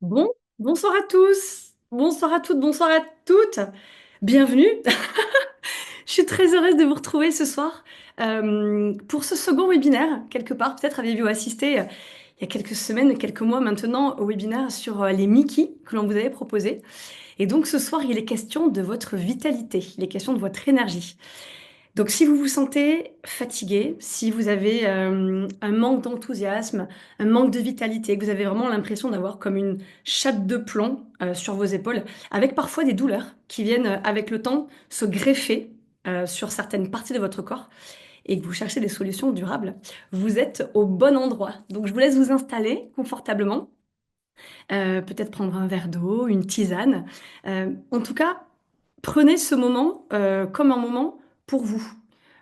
Bon, bonsoir à tous, bonsoir à toutes, bonsoir à toutes. Bienvenue. Je suis très heureuse de vous retrouver ce soir pour ce second webinaire. Quelque part, peut-être avez-vous assisté il y a quelques semaines, quelques mois maintenant au webinaire sur les Mickey que l'on vous avait proposé. Et donc ce soir, il est question de votre vitalité, il est question de votre énergie. Donc, si vous vous sentez fatigué, si vous avez un manque d'enthousiasme, un manque de vitalité, que vous avez vraiment l'impression d'avoir comme une chape de plomb sur vos épaules, avec parfois des douleurs qui viennent avec le temps se greffer sur certaines parties de votre corps et que vous cherchez des solutions durables, vous êtes au bon endroit. Donc, je vous laisse vous installer confortablement, peut-être prendre un verre d'eau, une tisane. En tout cas, prenez ce moment comme un moment pour vous.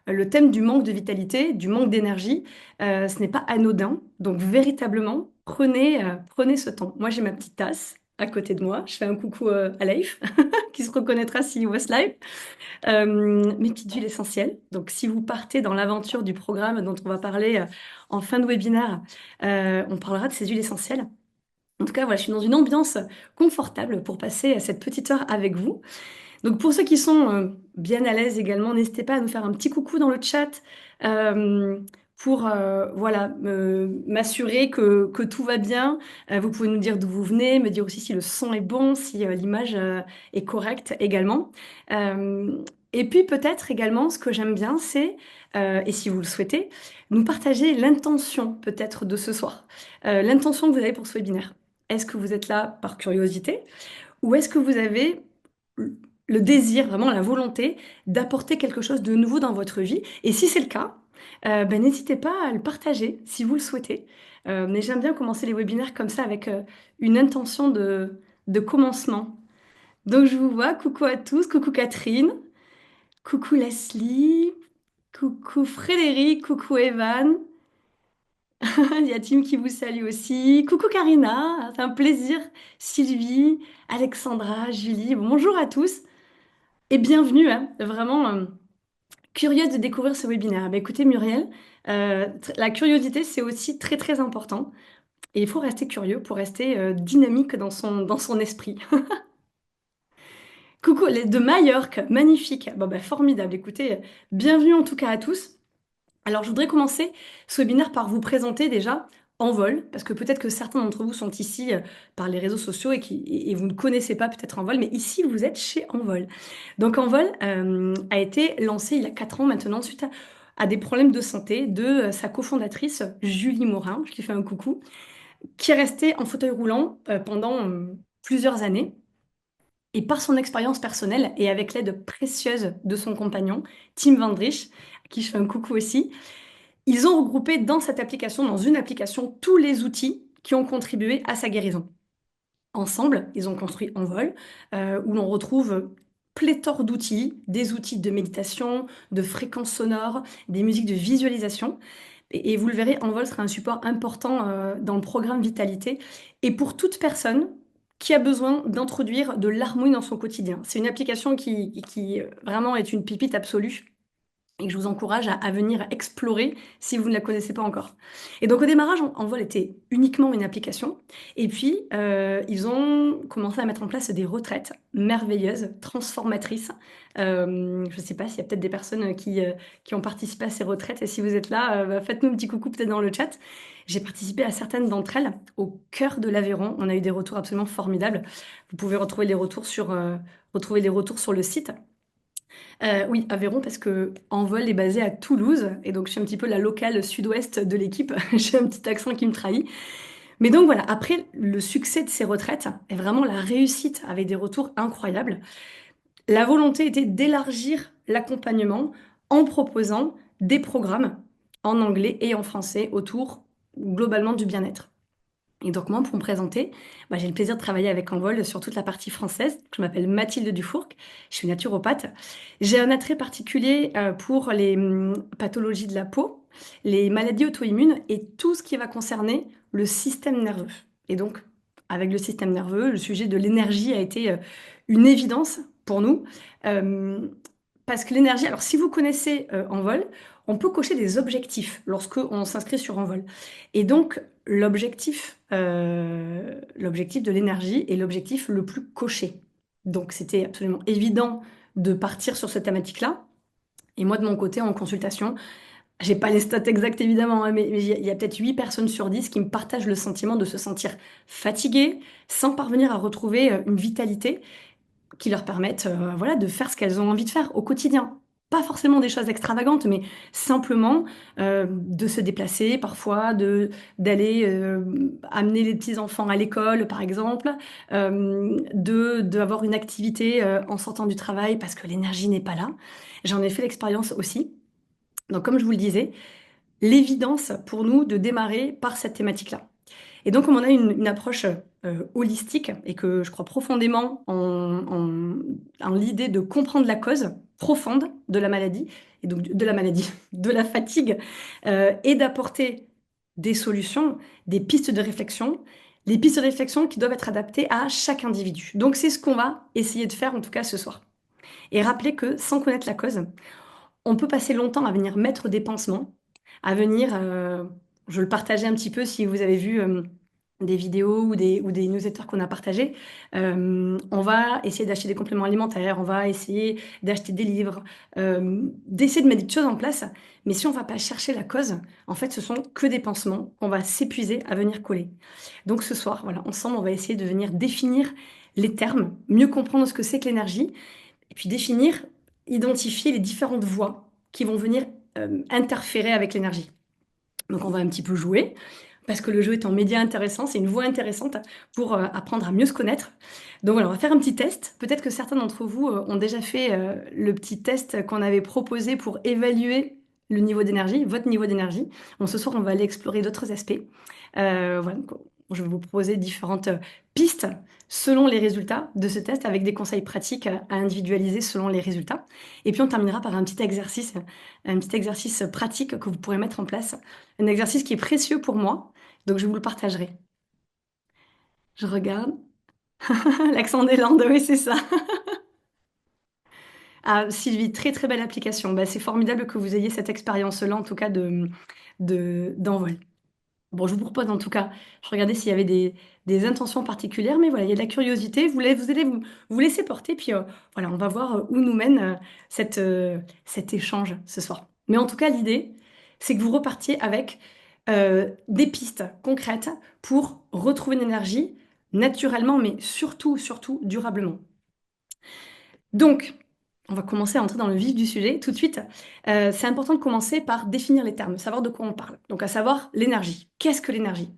Le thème du manque de vitalité, du manque d'énergie, ce n'est pas anodin. Donc véritablement, prenez ce temps. Moi, j'ai ma petite tasse à côté de moi. Je fais un coucou à Leif, qui se reconnaîtra s'il voit ce live. Mes petites huiles essentielles. Donc si vous partez dans l'aventure du programme dont on va parler en fin de webinaire, on parlera de ces huiles essentielles. En tout cas, voilà, je suis dans une ambiance confortable pour passer cette petite heure avec vous. Donc pour ceux qui sont bien à l'aise également, n'hésitez pas à nous faire un petit coucou dans le chat euh, pour voilà, m'assurer que tout va bien. Vous pouvez nous dire d'où vous venez, me dire aussi si le son est bon, si l'image est correcte également. Euh, et puis peut-être également, ce que j'aime bien, c'est, et si vous le souhaitez, nous partager l'intention peut-être de ce soir, l'intention que vous avez pour ce webinaire. Est-ce que vous êtes là par curiosité ou est-ce que vous avez le désir, vraiment la volonté d'apporter quelque chose de nouveau dans votre vie? Et si c'est le cas, ben, n'hésitez pas à le partager si vous le souhaitez. Mais j'aime bien commencer les webinaires comme ça avec une intention de commencement. Donc je vous vois, coucou à tous, coucou Catherine, coucou Leslie, coucou Frédéric, coucou Evan. Il y a Tim qui vous salue aussi. Coucou Karina, c'est un plaisir. Sylvie, Alexandra, Julie, bonjour à tous. Et bienvenue, hein. Vraiment curieuse de découvrir ce webinaire. Bah, écoutez Muriel, la curiosité c'est aussi très très important et il faut rester curieux pour rester dynamique dans son esprit. Coucou les de Majorque, magnifique. Bon, bah, formidable, écoutez, bienvenue en tout cas à tous. Alors je voudrais commencer ce webinaire par vous présenter déjà Envol, parce que peut-être que certains d'entre vous sont ici par les réseaux sociaux et vous ne connaissez pas peut-être Envol, mais ici vous êtes chez Envol. Donc Envol a été lancé il y a 4 ans maintenant suite à des problèmes de santé de sa cofondatrice Julie Morin, je lui fais un coucou, qui est restée en fauteuil roulant pendant plusieurs années. Et par son expérience personnelle et avec l'aide précieuse de son compagnon, Tim Vandrich, à qui je fais un coucou aussi, ils ont regroupé dans cette application, dans une application, tous les outils qui ont contribué à sa guérison. Ensemble, ils ont construit Envol, où l'on retrouve pléthore d'outils, des outils de méditation, de fréquences sonores, des musiques de visualisation. Et vous le verrez, Envol sera un support important dans le programme Vitalité et pour toute personne qui a besoin d'introduire de l'harmonie dans son quotidien. C'est une application qui vraiment est une pipite absolue et que je vous encourage à venir explorer si vous ne la connaissez pas encore. Et donc au démarrage, Envol était uniquement une application, et puis ils ont commencé à mettre en place des retraites merveilleuses, transformatrices. Je ne sais pas s'il y a peut-être des personnes qui ont participé à ces retraites, et si vous êtes là, bah, faites-nous un petit coucou peut-être dans le chat. J'ai participé à certaines d'entre elles au cœur de l'Aveyron. On a eu des retours absolument formidables. Vous pouvez retrouver les retours sur le site. Oui, Aveyron, parce que Envol est basé à Toulouse, et donc je suis un petit peu la locale sud-ouest de l'équipe. J'ai un petit accent qui me trahit. Mais donc voilà, après le succès de ces retraites et vraiment la réussite avec des retours incroyables, la volonté était d'élargir l'accompagnement en proposant des programmes en anglais et en français autour globalement du bien-être. Et donc moi, pour me présenter, bah, j'ai le plaisir de travailler avec Envol sur toute la partie française. Je m'appelle Mathilde Dufourc, je suis naturopathe. J'ai un attrait particulier pour les pathologies de la peau, les maladies auto-immunes et tout ce qui va concerner le système nerveux. Et donc, avec le système nerveux, le sujet de l'énergie a été une évidence pour nous. Euh, Parce que l'énergie, alors si vous connaissez Envol, on peut cocher des objectifs lorsque on s'inscrit sur Envol. Et donc, l'objectif de l'énergie est l'objectif le plus coché. Donc c'était absolument évident de partir sur cette thématique-là. Et moi, de mon côté, en consultation, j'ai pas les stats exactes évidemment, hein, mais il y a peut-être 8 personnes sur 10 qui me partagent le sentiment de se sentir fatiguées sans parvenir à retrouver une vitalité qui leur permettent, voilà, de faire ce qu'elles ont envie de faire au quotidien. Pas forcément des choses extravagantes, mais simplement, de se déplacer parfois, d'aller, amener les petits-enfants à l'école, par exemple, d'avoir une activité, en sortant du travail parce que l'énergie n'est pas là. J'en ai fait l'expérience aussi. Donc comme je vous le disais, l'évidence pour nous de démarrer par cette thématique-là. Et donc, comme on a une approche holistique et que je crois profondément en l'idée de comprendre la cause profonde de la maladie, et donc de la maladie, de la fatigue, et d'apporter des solutions, des pistes de réflexion, les pistes de réflexion qui doivent être adaptées à chaque individu. Donc, c'est ce qu'on va essayer de faire en tout cas ce soir. Et rappeler que sans connaître la cause, on peut passer longtemps à venir mettre des pansements, à venir, je le partageais un petit peu si vous avez vu des vidéos ou des newsletters qu'on a partagés. On va essayer d'acheter des compléments alimentaires, on va essayer d'acheter des livres, d'essayer de mettre des choses en place. Mais si on ne va pas chercher la cause, en fait, ce sont que des pansements qu'on va s'épuiser à venir coller. Donc ce soir, voilà, ensemble, on va essayer de venir définir les termes, mieux comprendre ce que c'est que l'énergie et puis définir, identifier les différentes voies qui vont venir interférer avec l'énergie. Donc on va un petit peu jouer, parce que le jeu est un média intéressant, c'est une voie intéressante pour apprendre à mieux se connaître. Donc voilà, on va faire un petit test. Peut-être que certains d'entre vous ont déjà fait le petit test qu'on avait proposé pour évaluer le niveau d'énergie, votre niveau d'énergie. Bon, ce soir, on va aller explorer d'autres aspects. Voilà, donc, je vais vous proposer différentes pistes selon les résultats de ce test avec des conseils pratiques à individualiser selon les résultats. Et puis on terminera par un petit exercice pratique que vous pourrez mettre en place. Un exercice qui est précieux pour moi, donc je vous le partagerai. Je regarde. L'accent des Landes, oui, c'est ça. Ah, Sylvie, très très belle application. Bah, c'est formidable que vous ayez cette expérience-là, en tout cas, d'envol. Bon, je vous propose en tout cas, je regardais s'il y avait des intentions particulières, mais voilà, il y a de la curiosité. Vous allez vous laisser porter, puis voilà, on va voir où nous mène cet échange ce soir. Mais en tout cas, l'idée, c'est que vous repartiez avec des pistes concrètes pour retrouver une énergie naturellement, mais surtout, surtout durablement. Donc, on va commencer à entrer dans le vif du sujet tout de suite. C'est important de commencer par définir les termes, savoir de quoi on parle. Donc, à savoir l'énergie. Qu'est-ce que l'énergie?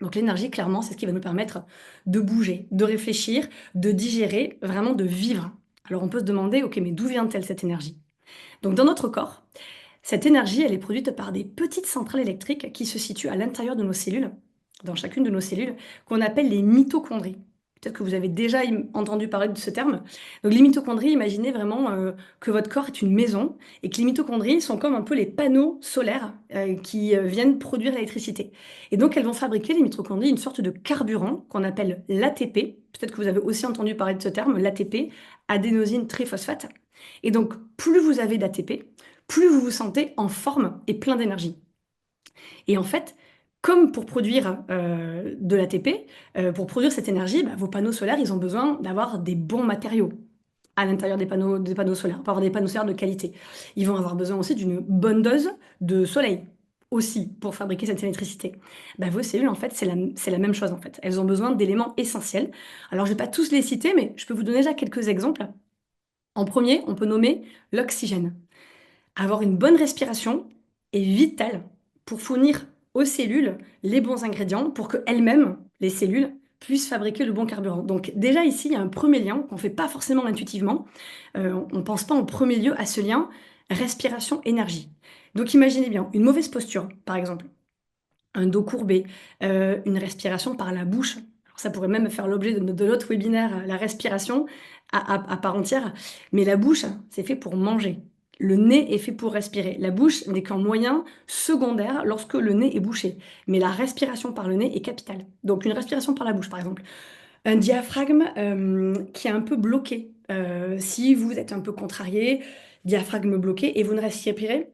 Donc l'énergie, clairement, c'est ce qui va nous permettre de bouger, de réfléchir, de digérer, vraiment de vivre. Alors on peut se demander, ok, mais d'où vient-elle cette énergie? Donc dans notre corps, cette énergie, elle est produite par des petites centrales électriques qui se situent à l'intérieur de nos cellules, dans chacune de nos cellules, qu'on appelle les mitochondries. Peut-être que vous avez déjà entendu parler de ce terme. Donc les mitochondries, imaginez vraiment que votre corps est une maison et que les mitochondries sont comme un peu les panneaux solaires qui viennent produire l'électricité. Et donc elles vont fabriquer, les mitochondries, une sorte de carburant qu'on appelle l'ATP. Peut-être que vous avez aussi entendu parler de ce terme, l'ATP, adénosine triphosphate. Et donc plus vous avez d'ATP, plus vous vous sentez en forme et plein d'énergie. Et en fait, comme pour produire de l'ATP, pour produire cette énergie, bah, vos panneaux solaires, ils ont besoin d'avoir des bons matériaux à l'intérieur des panneaux solaires, pour avoir des panneaux solaires de qualité. Ils vont avoir besoin aussi d'une bonne dose de soleil aussi pour fabriquer cette électricité. Bah, vos cellules, en fait, c'est la même chose, en fait. Elles ont besoin d'éléments essentiels. Alors, je ne vais pas tous les citer, mais je peux vous donner déjà quelques exemples. En premier, on peut nommer l'oxygène. Avoir une bonne respiration est vital pour fournir aux cellules les bons ingrédients pour qu'elles-mêmes, les cellules, puissent fabriquer le bon carburant. Donc déjà ici, il y a un premier lien qu'on ne fait pas forcément intuitivement. On ne pense pas en premier lieu à ce lien respiration-énergie. Donc imaginez bien une mauvaise posture, par exemple, un dos courbé, une respiration par la bouche. Alors, ça pourrait même faire l'objet de l'autre webinaire, la respiration à part entière. Mais la bouche, c'est fait pour manger. Le nez est fait pour respirer. La bouche n'est qu'un moyen secondaire lorsque le nez est bouché. Mais la respiration par le nez est capitale. Donc une respiration par la bouche, par exemple. Un diaphragme qui est un peu bloqué. Si vous êtes un peu contrarié, diaphragme bloqué, et vous ne respirez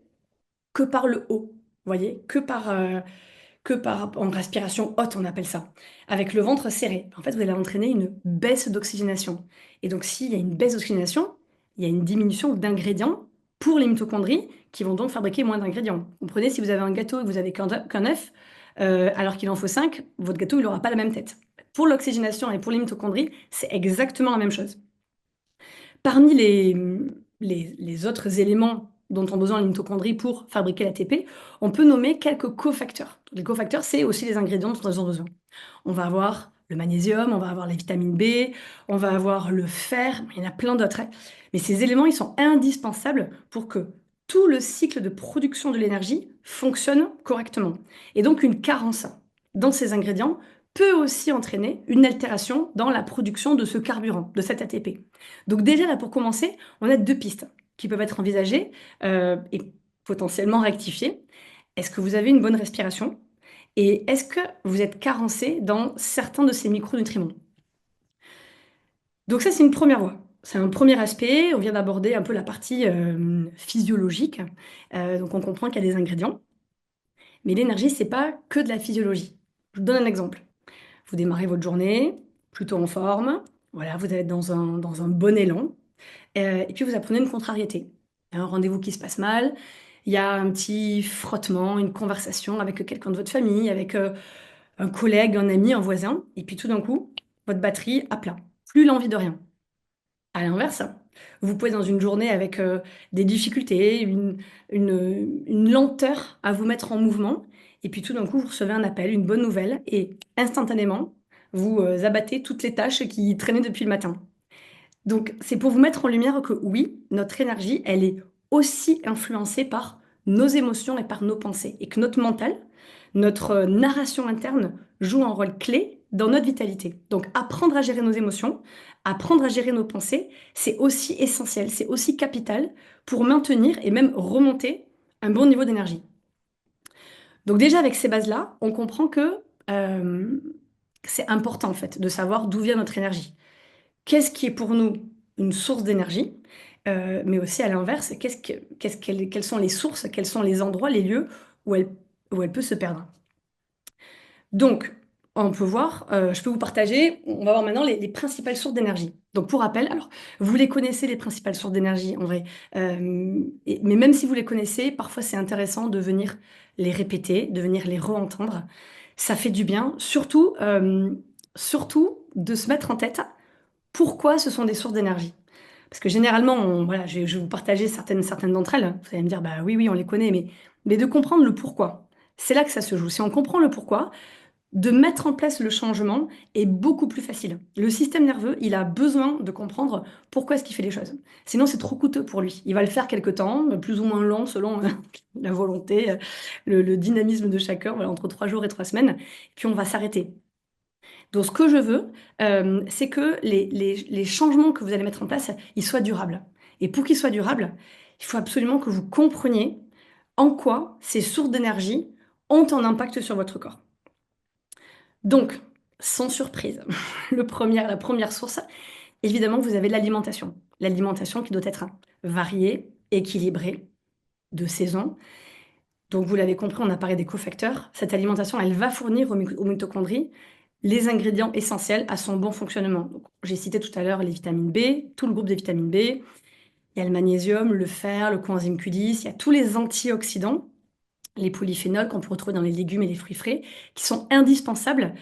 que par le haut. Vous voyez, en respiration haute, on appelle ça, avec le ventre serré. En fait, vous allez entraîner une baisse d'oxygénation. Et donc, s'il y a une baisse d'oxygénation, il y a une diminution d'ingrédients pour les mitochondries qui vont donc fabriquer moins d'ingrédients. Comprenez, si vous avez un gâteau et que vous avez qu'un œuf, alors qu'il en faut 5, votre gâteau, il n'aura pas la même tête. Pour l'oxygénation et pour les mitochondries, c'est exactement la même chose. Parmi les autres éléments dont ont besoin les mitochondries pour fabriquer l'ATP, on peut nommer quelques cofacteurs. Les cofacteurs, c'est aussi les ingrédients dont elles ont besoin. On va avoir le magnésium, on va avoir les vitamines B, on va avoir le fer, il y en a plein d'autres, hein. Mais ces éléments, ils sont indispensables pour que tout le cycle de production de l'énergie fonctionne correctement. Et donc une carence dans ces ingrédients peut aussi entraîner une altération dans la production de ce carburant, de cet ATP. Donc déjà là, pour commencer, on a deux pistes qui peuvent être envisagées et potentiellement rectifiées. Est-ce que vous avez une bonne respiration? Et est-ce que vous êtes carencé dans certains de ces micronutriments? Donc ça, c'est une première voie. C'est un premier aspect. On vient d'aborder un peu la partie physiologique. Donc on comprend qu'il y a des ingrédients. Mais l'énergie, c'est pas que de la physiologie. Je vous donne un exemple. Vous démarrez votre journée plutôt en forme. Voilà, vous êtes dans un bon élan. Et puis vous apprenez une contrariété. Il y a un rendez-vous qui se passe mal. Il y a un petit frottement, une conversation avec quelqu'un de votre famille, avec un collègue, un ami, un voisin, et puis tout d'un coup, votre batterie à plat. Plus l'envie de rien. À l'inverse, vous pouvez dans une journée avec des difficultés, une lenteur à vous mettre en mouvement, et puis tout d'un coup, vous recevez un appel, une bonne nouvelle, et instantanément, vous abattez toutes les tâches qui traînaient depuis le matin. Donc, c'est pour vous mettre en lumière que oui, notre énergie, elle est aussi influencée par nos émotions et par nos pensées. Et que notre mental, notre narration interne joue un rôle clé dans notre vitalité. Donc, apprendre à gérer nos émotions, apprendre à gérer nos pensées, c'est aussi essentiel, c'est aussi capital pour maintenir et même remonter un bon niveau d'énergie. Donc déjà, avec ces bases-là, on comprend que euh, c'est important en fait de savoir d'où vient notre énergie. Qu'est-ce qui est pour nous une source d'énergie, mais aussi à l'inverse, quelles sont les sources, quels sont les endroits, les lieux où elle peut se perdre. Donc, on peut voir, je peux vous partager, on va voir maintenant les principales sources d'énergie. Donc, pour rappel, alors, vous les connaissez, les principales sources d'énergie, en vrai. Mais même si vous les connaissez, parfois c'est intéressant de venir les répéter, de venir les re-entendre. Ça fait du bien, surtout de se mettre en tête pourquoi ce sont des sources d'énergie. Parce que généralement, voilà, je vais vous partager certaines d'entre elles. Vous allez me dire, bah oui, oui, on les connaît, mais de comprendre le pourquoi. C'est là que ça se joue. Si on comprend le pourquoi, de mettre en place le changement est beaucoup plus facile. Le système nerveux, il a besoin de comprendre pourquoi est-ce qu'il fait les choses. Sinon, c'est trop coûteux pour lui. Il va le faire quelque temps, plus ou moins long selon la volonté, le dynamisme de chacun, voilà, entre 3 jours et 3 semaines. Puis on va s'arrêter. Donc, ce que je veux, c'est que les changements que vous allez mettre en place, ils soient durables. Et pour qu'ils soient durables, il faut absolument que vous compreniez en quoi ces sources d'énergie ont un impact sur votre corps. Donc, sans surprise, la première source, évidemment, vous avez l'alimentation. L'alimentation qui doit être variée, équilibrée, de saison. Donc, vous l'avez compris, on a parlé des cofacteurs. Cette alimentation, elle va fournir aux mitochondries les ingrédients essentiels à son bon fonctionnement. Donc, j'ai cité tout à l'heure les vitamines B, tout le groupe des vitamines B. Il y a le magnésium, le fer, le coenzyme Q10, il y a tous les antioxydants, les polyphénols qu'on peut retrouver dans les légumes et les fruits frais, qui sont indispensables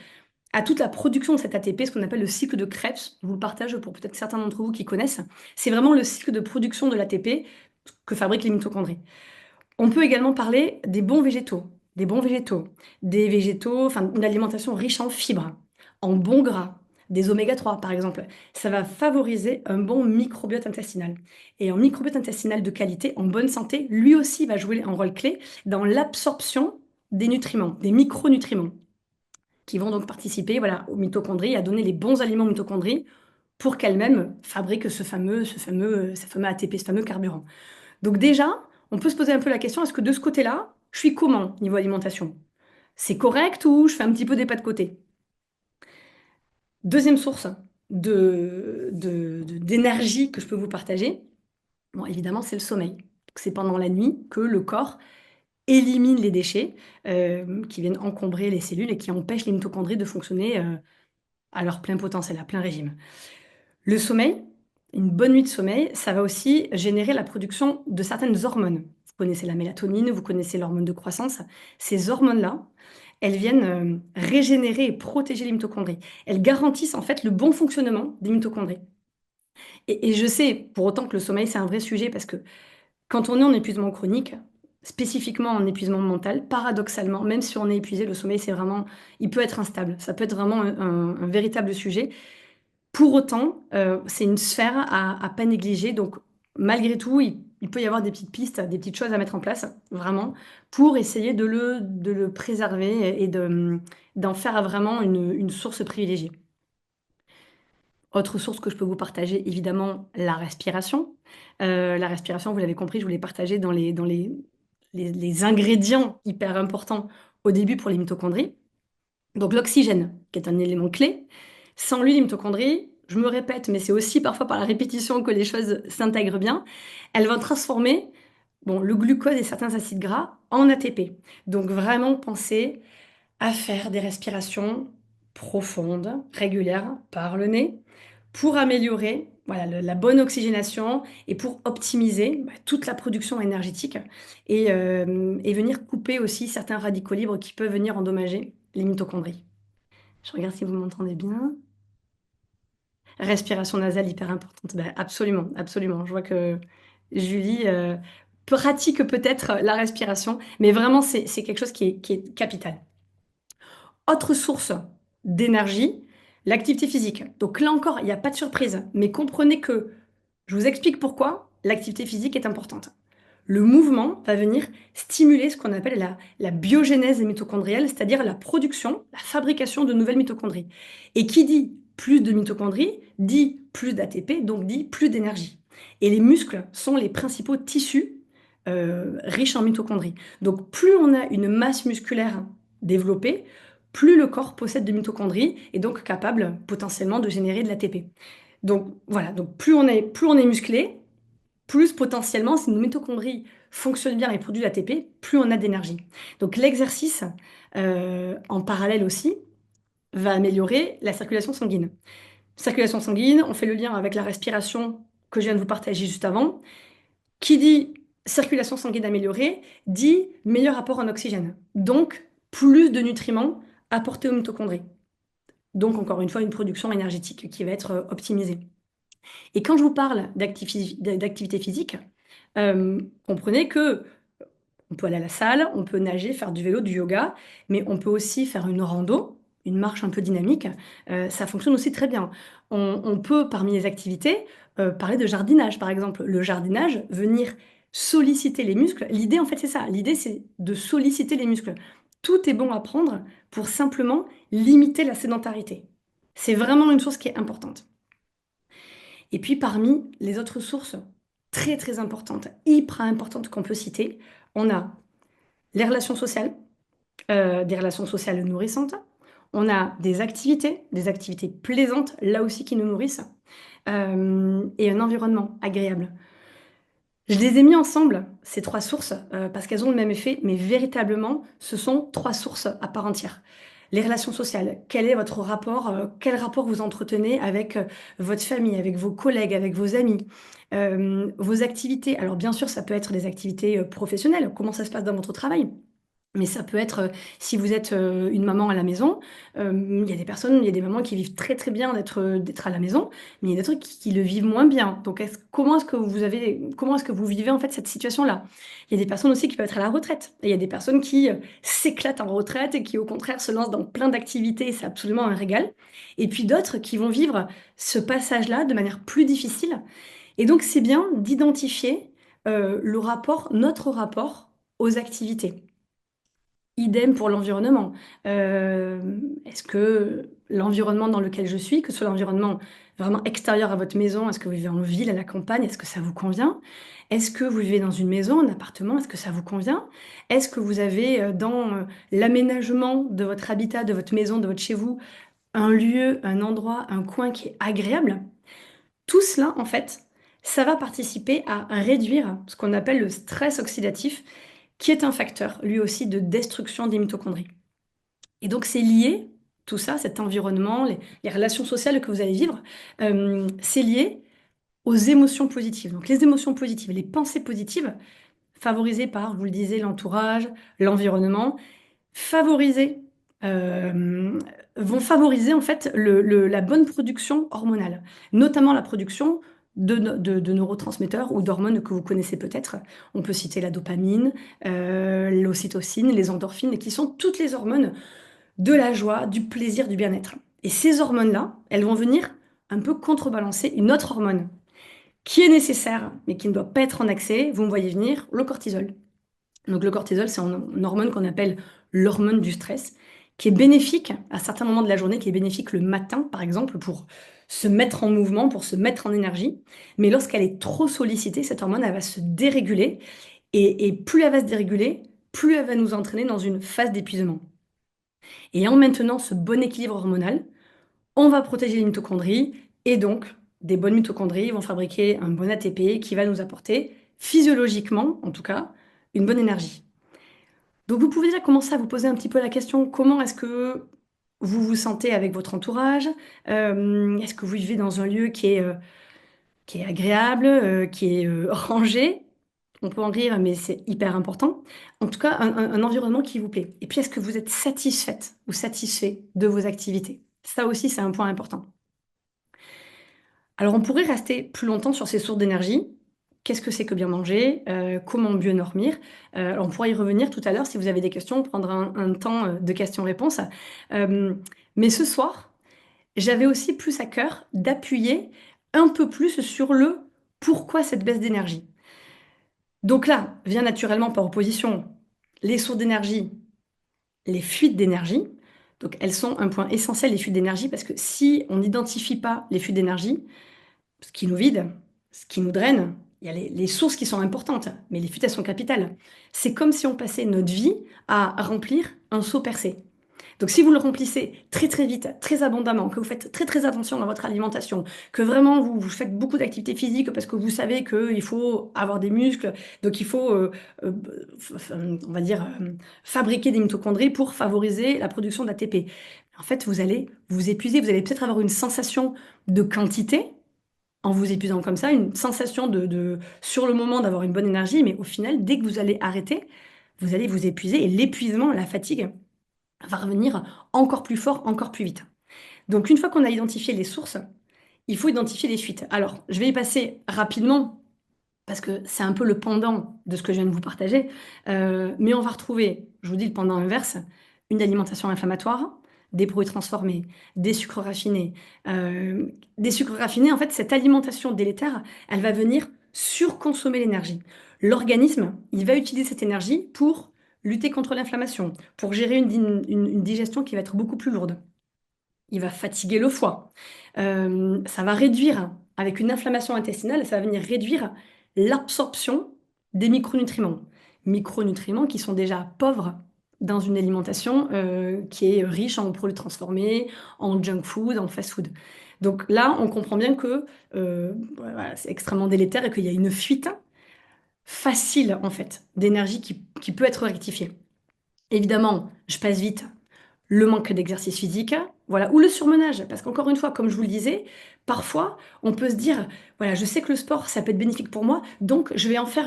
à toute la production de cet ATP, ce qu'on appelle le cycle de Krebs. Je vous le partage pour peut-être certains d'entre vous qui connaissent. C'est vraiment le cycle de production de l'ATP que fabriquent les mitochondries. On peut également parler des végétaux, enfin une alimentation riche en fibres, en bons gras, des oméga 3 par exemple. Ça va favoriser un bon microbiote intestinal. Et un microbiote intestinal de qualité, en bonne santé, lui aussi va jouer un rôle clé dans l'absorption des nutriments, des micronutriments, qui vont donc participer voilà, aux mitochondries, à donner les bons aliments aux mitochondries pour qu'elles-mêmes fabriquent ce fameux ATP, ce fameux carburant. Donc déjà, on peut se poser un peu la question, est-ce que de ce côté-là, je suis comment niveau alimentation? C'est correct ou je fais un petit peu des pas de côté? Deuxième source d'énergie que je peux vous partager, bon, évidemment, c'est le sommeil. C'est pendant la nuit que le corps élimine les déchets qui viennent encombrer les cellules et qui empêchent les mitochondries de fonctionner à leur plein potentiel, à plein régime. Le sommeil, une bonne nuit de sommeil, ça va aussi générer la production de certaines hormones. Vous connaissez la mélatonine, vous connaissez l'hormone de croissance. Ces hormones-là, elles viennent régénérer et protéger les mitochondries. Elles garantissent en fait le bon fonctionnement des mitochondries. Et je sais pour autant que le sommeil, c'est un vrai sujet parce que quand on est en épuisement chronique, spécifiquement en épuisement mental, paradoxalement, même si on est épuisé, le sommeil, c'est vraiment, il peut être instable. Ça peut être vraiment un véritable sujet. Pour autant, c'est une sphère à pas négliger. Donc, malgré tout, il peut y avoir des petites pistes, des petites choses à mettre en place, vraiment, pour essayer de le préserver et d'en faire vraiment une source privilégiée. Autre source que je peux vous partager, évidemment, la respiration. La respiration, vous l'avez compris, je vous l'ai partagé dans les ingrédients hyper importants au début pour les mitochondries. Donc l'oxygène, qui est un élément clé. Sans lui, les mitochondries, je me répète, mais c'est aussi parfois par la répétition que les choses s'intègrent bien, elles vont transformer bon, le glucose et certains acides gras en ATP. Donc vraiment pensez à faire des respirations profondes, régulières, par le nez, pour améliorer voilà, la bonne oxygénation et pour optimiser toute la production énergétique et venir couper aussi certains radicaux libres qui peuvent venir endommager les mitochondries. Je regarde si vous m'entendez bien. Respiration nasale hyper importante. Ben, absolument, absolument. Je vois que Julie pratique peut-être la respiration, mais vraiment, c'est quelque chose qui est capital. Autre source d'énergie, l'activité physique. Donc là encore, il n'y a pas de surprise, mais comprenez que je vous explique pourquoi l'activité physique est importante. Le mouvement va venir stimuler ce qu'on appelle la biogénèse mitochondrielle, c'est-à-dire la production, la fabrication de nouvelles mitochondries. Et qui dit plus de mitochondries, dit plus d'ATP, donc dit plus d'énergie. Et les muscles sont les principaux tissus riches en mitochondries. Donc plus on a une masse musculaire développée, plus le corps possède de mitochondries et donc capable potentiellement de générer de l'ATP. Donc voilà, donc plus on est musclé, plus potentiellement, si nos mitochondries fonctionnent bien et produisent l'ATP, plus on a d'énergie. Donc l'exercice, en parallèle aussi, va améliorer la circulation sanguine. Circulation sanguine, on fait le lien avec la respiration que je viens de vous partager juste avant. Qui dit circulation sanguine améliorée, dit meilleur apport en oxygène. Donc plus de nutriments apportés aux mitochondries. Donc encore une fois, une production énergétique qui va être optimisée. Et quand je vous parle d'activité physique, comprenez que on peut aller à la salle, on peut nager, faire du vélo, du yoga, mais on peut aussi faire une rando, une marche un peu dynamique. Ça fonctionne aussi très bien. On peut, parmi les activités, parler de jardinage, par exemple. Le jardinage, venir solliciter les muscles. L'idée, en fait, c'est ça. L'idée, c'est de solliciter les muscles. Tout est bon à prendre pour simplement limiter la sédentarité. C'est vraiment une source qui est importante. Et puis parmi les autres sources très très importantes, hyper importantes qu'on peut citer, on a les relations sociales, des relations sociales nourrissantes, on a des activités plaisantes, là aussi qui nous nourrissent, et un environnement agréable. Je les ai mis ensemble, ces trois sources, parce qu'elles ont le même effet, mais véritablement, ce sont trois sources à part entière. Les relations sociales, quel est votre rapport, quel rapport vous entretenez avec votre famille, avec vos collègues, avec vos amis, vos activités. Alors bien sûr, ça peut être des activités professionnelles, comment ça se passe dans votre travail. Mais ça peut être, si vous êtes, une maman à la maison, il y a des personnes, il y a des mamans qui vivent très, très bien d'être à la maison, mais il y a d'autres qui le vivent moins bien. Donc comment est-ce que vous vivez, en fait, cette situation-là? Il y a des personnes aussi qui peuvent être à la retraite et il y a des personnes qui, s'éclatent en retraite et qui, au contraire, se lancent dans plein d'activités et c'est absolument un régal. Et puis d'autres qui vont vivre ce passage-là de manière plus difficile et donc c'est bien d'identifier, notre rapport aux activités. Idem pour l'environnement. Est-ce que l'environnement dans lequel je suis, que ce soit l'environnement vraiment extérieur à votre maison, est-ce que vous vivez en ville, à la campagne, est-ce que ça vous convient? Est-ce que vous vivez dans une maison, un appartement, est-ce que ça vous convient? Est-ce que vous avez dans l'aménagement de votre habitat, de votre maison, de votre chez vous, un lieu, un endroit, un coin qui est agréable? Tout cela, en fait, ça va participer à réduire ce qu'on appelle le stress oxydatif qui est un facteur, lui aussi, de destruction des mitochondries. Et donc, c'est lié, tout ça, cet environnement, les relations sociales que vous allez vivre, c'est lié aux émotions positives. Donc, les émotions positives, les pensées positives, favorisées par, je vous le disais, l'entourage, l'environnement, favorisées, euh, vont favoriser en fait la bonne production hormonale, notamment la production de neurotransmetteurs ou d'hormones que vous connaissez peut-être. On peut citer la dopamine, l'ocytocine, les endorphines, qui sont toutes les hormones de la joie, du plaisir, du bien-être. Et ces hormones-là, elles vont venir un peu contrebalancer une autre hormone qui est nécessaire, mais qui ne doit pas être en accès, vous me voyez venir, le cortisol. Donc le cortisol, c'est une hormone qu'on appelle l'hormone du stress, qui est bénéfique à certains moments de la journée, qui est bénéfique le matin, par exemple, pour se mettre en mouvement, pour se mettre en énergie. Mais lorsqu'elle est trop sollicitée, cette hormone, elle va se déréguler. Et plus elle va se déréguler, plus elle va nous entraîner dans une phase d'épuisement. Et en maintenant ce bon équilibre hormonal, on va protéger les mitochondries et donc des bonnes mitochondries vont fabriquer un bon ATP qui va nous apporter physiologiquement, en tout cas, une bonne énergie. Donc vous pouvez déjà commencer à vous poser un petit peu la question, comment est-ce que vous vous sentez avec votre entourage? Est-ce que vous vivez dans un lieu qui est agréable, qui est rangé? On peut en rire, mais c'est hyper important. En tout cas, un environnement qui vous plaît. Et puis, est-ce que vous êtes satisfaite ou satisfait de vos activités? Ça aussi, c'est un point important. Alors, on pourrait rester plus longtemps sur ces sources d'énergie. Qu'est-ce que c'est que bien manger? Comment mieux dormir? On pourra y revenir tout à l'heure si vous avez des questions, prendre un temps de questions-réponses. Euh, mais ce soir, j'avais aussi plus à cœur d'appuyer un peu plus sur le pourquoi cette baisse d'énergie. Donc là, vient naturellement par opposition les sources d'énergie, les fuites d'énergie. Donc elles sont un point essentiel, les fuites d'énergie, parce que si on n'identifie pas les fuites d'énergie, ce qui nous vide, ce qui nous draine, il y a les sources qui sont importantes, mais les fuites, elles sont capitales. C'est comme si on passait notre vie à remplir un seau percé. Donc si vous le remplissez très très vite, très abondamment, que vous faites très très attention à votre alimentation, que vraiment vous faites beaucoup d'activités physiques parce que vous savez qu'il faut avoir des muscles, donc il faut, on va dire, fabriquer des mitochondries pour favoriser la production d'ATP. En fait, vous allez vous épuiser, vous allez peut-être avoir une sensation de quantité en vous épuisant comme ça, une sensation sur le moment d'avoir une bonne énergie, mais au final, dès que vous allez arrêter, vous allez vous épuiser et l'épuisement, la fatigue, va revenir encore plus fort, encore plus vite. Donc une fois qu'on a identifié les sources, il faut identifier les fuites. Alors, je vais y passer rapidement parce que c'est un peu le pendant de ce que je viens de vous partager, mais on va retrouver, je vous dis le pendant inverse, une alimentation inflammatoire, des produits transformés, des sucres raffinés. Des sucres raffinés, en fait, cette alimentation délétère, elle va venir surconsommer l'énergie. L'organisme, il va utiliser cette énergie pour lutter contre l'inflammation, pour gérer une digestion qui va être beaucoup plus lourde. Il va fatiguer le foie. Ça va réduire, avec une inflammation intestinale, ça va venir réduire l'absorption des micronutriments. Micronutriments qui sont déjà pauvres dans une alimentation qui est riche en produits transformés, en junk food, en fast food. Donc là, on comprend bien que voilà, c'est extrêmement délétère et qu'il y a une fuite facile, en fait, d'énergie qui peut être rectifiée. Évidemment, je passe vite le manque d'exercice physique, voilà, ou le surmenage. Parce qu'encore une fois, comme je vous le disais, parfois, on peut se dire, voilà, je sais que le sport, ça peut être bénéfique pour moi, donc je vais en faire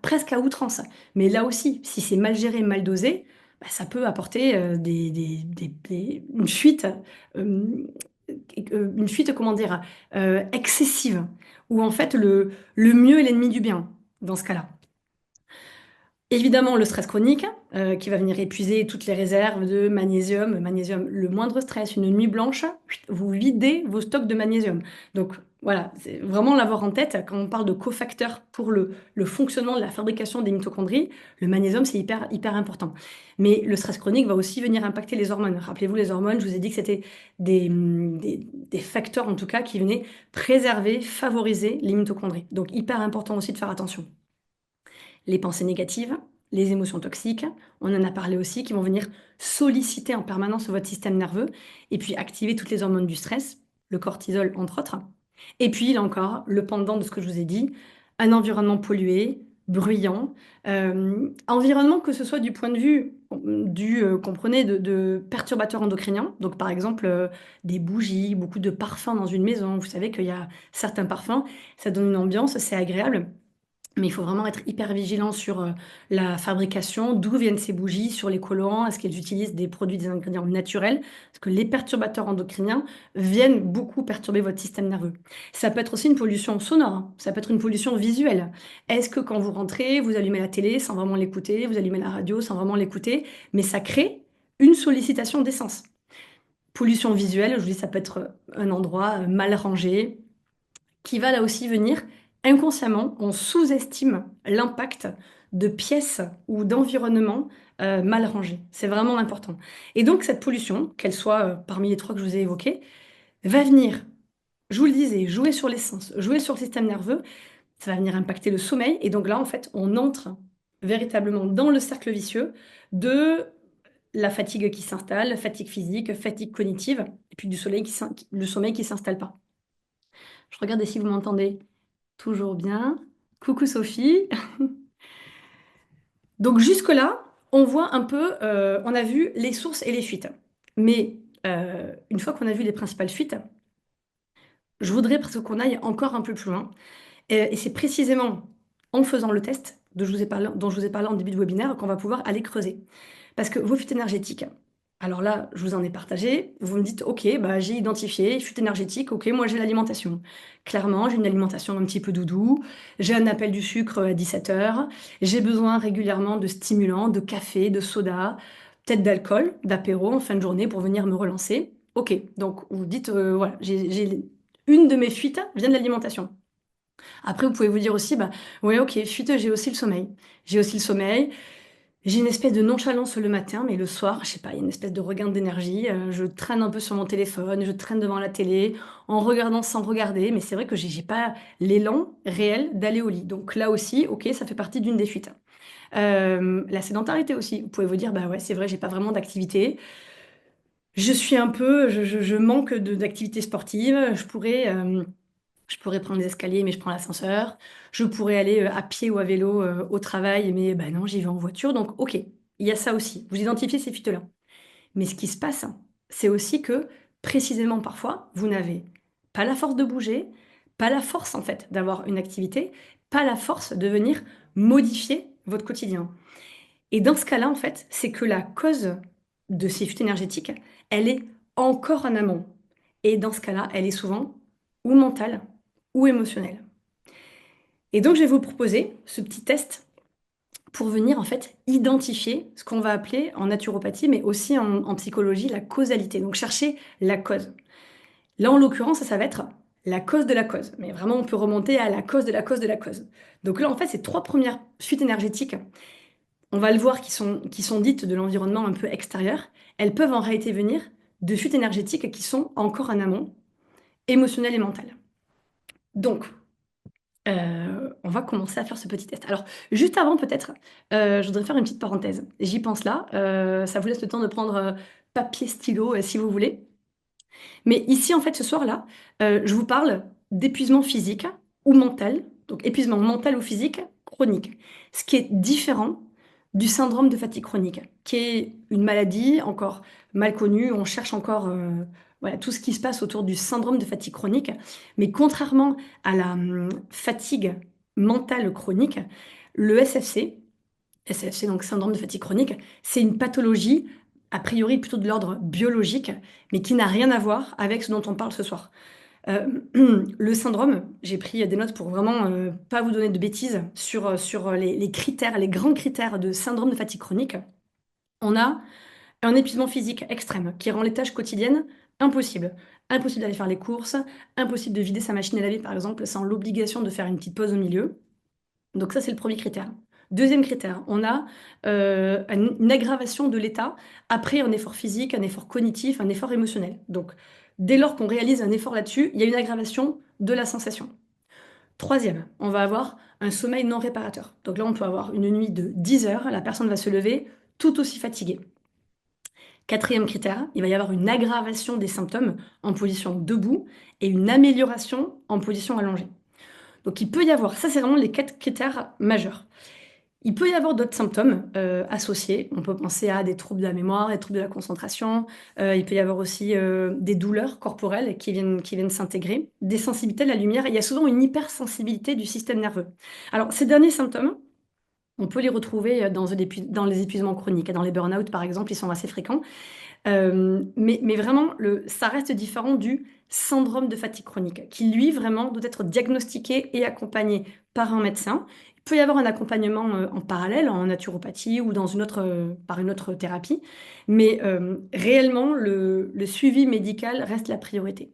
presque à outrance. Mais là aussi, si c'est mal géré, mal dosé, bah, ça peut apporter euh, une fuite, comment dire, excessive, où en fait, le mieux est l'ennemi du bien, dans ce cas-là. Évidemment, le stress chronique, qui va venir épuiser toutes les réserves de magnésium. Magnésium, le moindre stress, une nuit blanche, vous videz vos stocks de magnésium. Donc voilà, c'est vraiment l'avoir en tête quand on parle de cofacteurs pour le fonctionnement de la fabrication des mitochondries. Le magnésium, c'est hyper, hyper important. Mais le stress chronique va aussi venir impacter les hormones. Rappelez-vous, les hormones, je vous ai dit que c'était des facteurs, en tout cas, qui venaient préserver, favoriser les mitochondries. Donc hyper important aussi de faire attention. Les pensées négatives, les émotions toxiques, on en a parlé aussi, qui vont venir solliciter en permanence votre système nerveux et puis activer toutes les hormones du stress, le cortisol entre autres. Et puis, là encore, le pendant de ce que je vous ai dit, un environnement pollué, bruyant. Environnement, que ce soit du point de vue comprenez, de perturbateurs endocriniens. Donc, par exemple, des bougies, beaucoup de parfums dans une maison. Vous savez qu'il y a certains parfums, ça donne une ambiance, c'est agréable. Mais il faut vraiment être hyper vigilant sur la fabrication, d'où viennent ces bougies, sur les collants, est-ce qu'elles utilisent des produits, des ingrédients naturels? Parce que les perturbateurs endocriniens viennent beaucoup perturber votre système nerveux. Ça peut être aussi une pollution sonore, hein. Ça peut être une pollution visuelle. Est-ce que quand vous rentrez, vous allumez la télé sans vraiment l'écouter, vous allumez la radio sans vraiment l'écouter, mais ça crée une sollicitation d'essence. Pollution visuelle, je vous dis, ça peut être un endroit mal rangé, qui va là aussi venir inconsciemment, on sous-estime l'impact de pièces ou d'environnements mal rangés. C'est vraiment important. Et donc cette pollution, qu'elle soit parmi les trois que je vous ai évoqués, va venir, je vous le disais, jouer sur l'essence, jouer sur le système nerveux, ça va venir impacter le sommeil. Et donc là, en fait, on entre véritablement dans le cercle vicieux de la fatigue qui s'installe, fatigue physique, fatigue cognitive, et puis le sommeil qui s'installe pas. Je regarde si vous m'entendez. Toujours bien. Coucou Sophie. Donc jusque-là, on voit un peu, on a vu les sources et les fuites. Mais une fois qu'on a vu les principales fuites, je voudrais parce qu'on aille encore un peu plus loin. Et c'est précisément en faisant le test dont je vous ai parlé en début de webinaire qu'on va pouvoir aller creuser. Parce que vos fuites énergétiques, alors là, je vous en ai partagé, vous me dites, ok, bah, j'ai identifié, fuite énergétique, ok, moi j'ai l'alimentation. Clairement, j'ai une alimentation un petit peu doudou, j'ai un appel du sucre à 17 heures, j'ai besoin régulièrement de stimulants, de café, de soda, peut-être d'alcool, d'apéro en fin de journée pour venir me relancer. Ok, donc vous dites, voilà, une de mes fuites vient de l'alimentation. Après, vous pouvez vous dire aussi, bah, ouais, ok, fuite, j'ai aussi le sommeil. J'ai aussi le sommeil. J'ai une espèce de nonchalance le matin, mais le soir, je sais pas, il y a une espèce de regain d'énergie. Je traîne un peu sur mon téléphone, je traîne devant la télé, en regardant sans regarder. Mais c'est vrai que j'ai pas l'élan réel d'aller au lit. Donc là aussi, ok, ça fait partie d'une des fuites. La sédentarité aussi. Vous pouvez vous dire, bah ouais, c'est vrai, j'ai pas vraiment d'activité. Je suis un peu, je manque d'activité sportive. Je pourrais prendre les escaliers, mais je prends l'ascenseur. Je pourrais aller à pied ou à vélo au travail, mais bah non, j'y vais en voiture. Donc, ok, il y a ça aussi. Vous identifiez ces fuites-là. Mais ce qui se passe, c'est aussi que précisément parfois, vous n'avez pas la force de bouger, pas la force en fait d'avoir une activité, pas la force de venir modifier votre quotidien. Et dans ce cas-là, en fait, c'est que la cause de ces fuites énergétiques, elle est encore en amont. Et dans ce cas-là, elle est souvent ou mentale ou émotionnelle. Et donc, je vais vous proposer ce petit test pour venir en fait identifier ce qu'on va appeler en naturopathie, mais aussi en psychologie, la causalité. Donc, chercher la cause. Là, en l'occurrence, ça va être la cause de la cause. Mais vraiment, on peut remonter à la cause de la cause de la cause. Donc là, en fait, ces trois premières fuites énergétiques, on va le voir, qui sont dites de l'environnement un peu extérieur, elles peuvent en réalité venir de fuites énergétiques qui sont encore en amont, émotionnelles et mentales. Donc, on va commencer à faire ce petit test. Alors, juste avant, peut-être, je voudrais faire une petite parenthèse. J'y pense là. Ça vous laisse le temps de prendre papier, stylo, si vous voulez. Mais ici, en fait, ce soir-là, je vous parle d'épuisement physique ou mental. Donc, épuisement mental ou physique chronique. Ce qui est différent du syndrome de fatigue chronique, qui est une maladie encore mal connue. On cherche encore voilà, tout ce qui se passe autour du syndrome de fatigue chronique. Mais contrairement à la fatigue mentale chronique, le SFC, donc syndrome de fatigue chronique, c'est une pathologie, a priori plutôt de l'ordre biologique, mais qui n'a rien à voir avec ce dont on parle ce soir. Euh, le syndrome, j'ai pris des notes pour vraiment pas vous donner de bêtises sur les critères, les grands critères de syndrome de fatigue chronique. On a un épuisement physique extrême qui rend les tâches quotidiennes impossibles. Impossible d'aller faire les courses, impossible de vider sa machine à laver par exemple sans l'obligation de faire une petite pause au milieu. Donc ça, c'est le premier critère. Deuxième critère, on a une aggravation de l'état après un effort physique, un effort cognitif, un effort émotionnel. Donc dès lors qu'on réalise un effort là-dessus, il y a une aggravation de la sensation. Troisième, on va avoir un sommeil non réparateur. Donc là, on peut avoir une nuit de 10 heures, la personne va se lever tout aussi fatiguée. Quatrième critère, il va y avoir une aggravation des symptômes en position debout et une amélioration en position allongée. Donc il peut y avoir, ça c'est vraiment les 4 critères majeurs. Il peut y avoir d'autres symptômes associés. On peut penser à des troubles de la mémoire, des troubles de la concentration. Il peut y avoir aussi des douleurs corporelles qui viennent s'intégrer, des sensibilités à la lumière. Il y a souvent une hypersensibilité du système nerveux. Alors, ces derniers symptômes, on peut les retrouver dans les épuisements chroniques. Dans les burn-out, par exemple, ils sont assez fréquents. Mais vraiment, ça reste différent du syndrome de fatigue chronique, qui lui, vraiment, doit être diagnostiqué et accompagné par un médecin. Il peut y avoir un accompagnement en parallèle, en naturopathie ou par une autre thérapie, mais réellement, le suivi médical reste la priorité.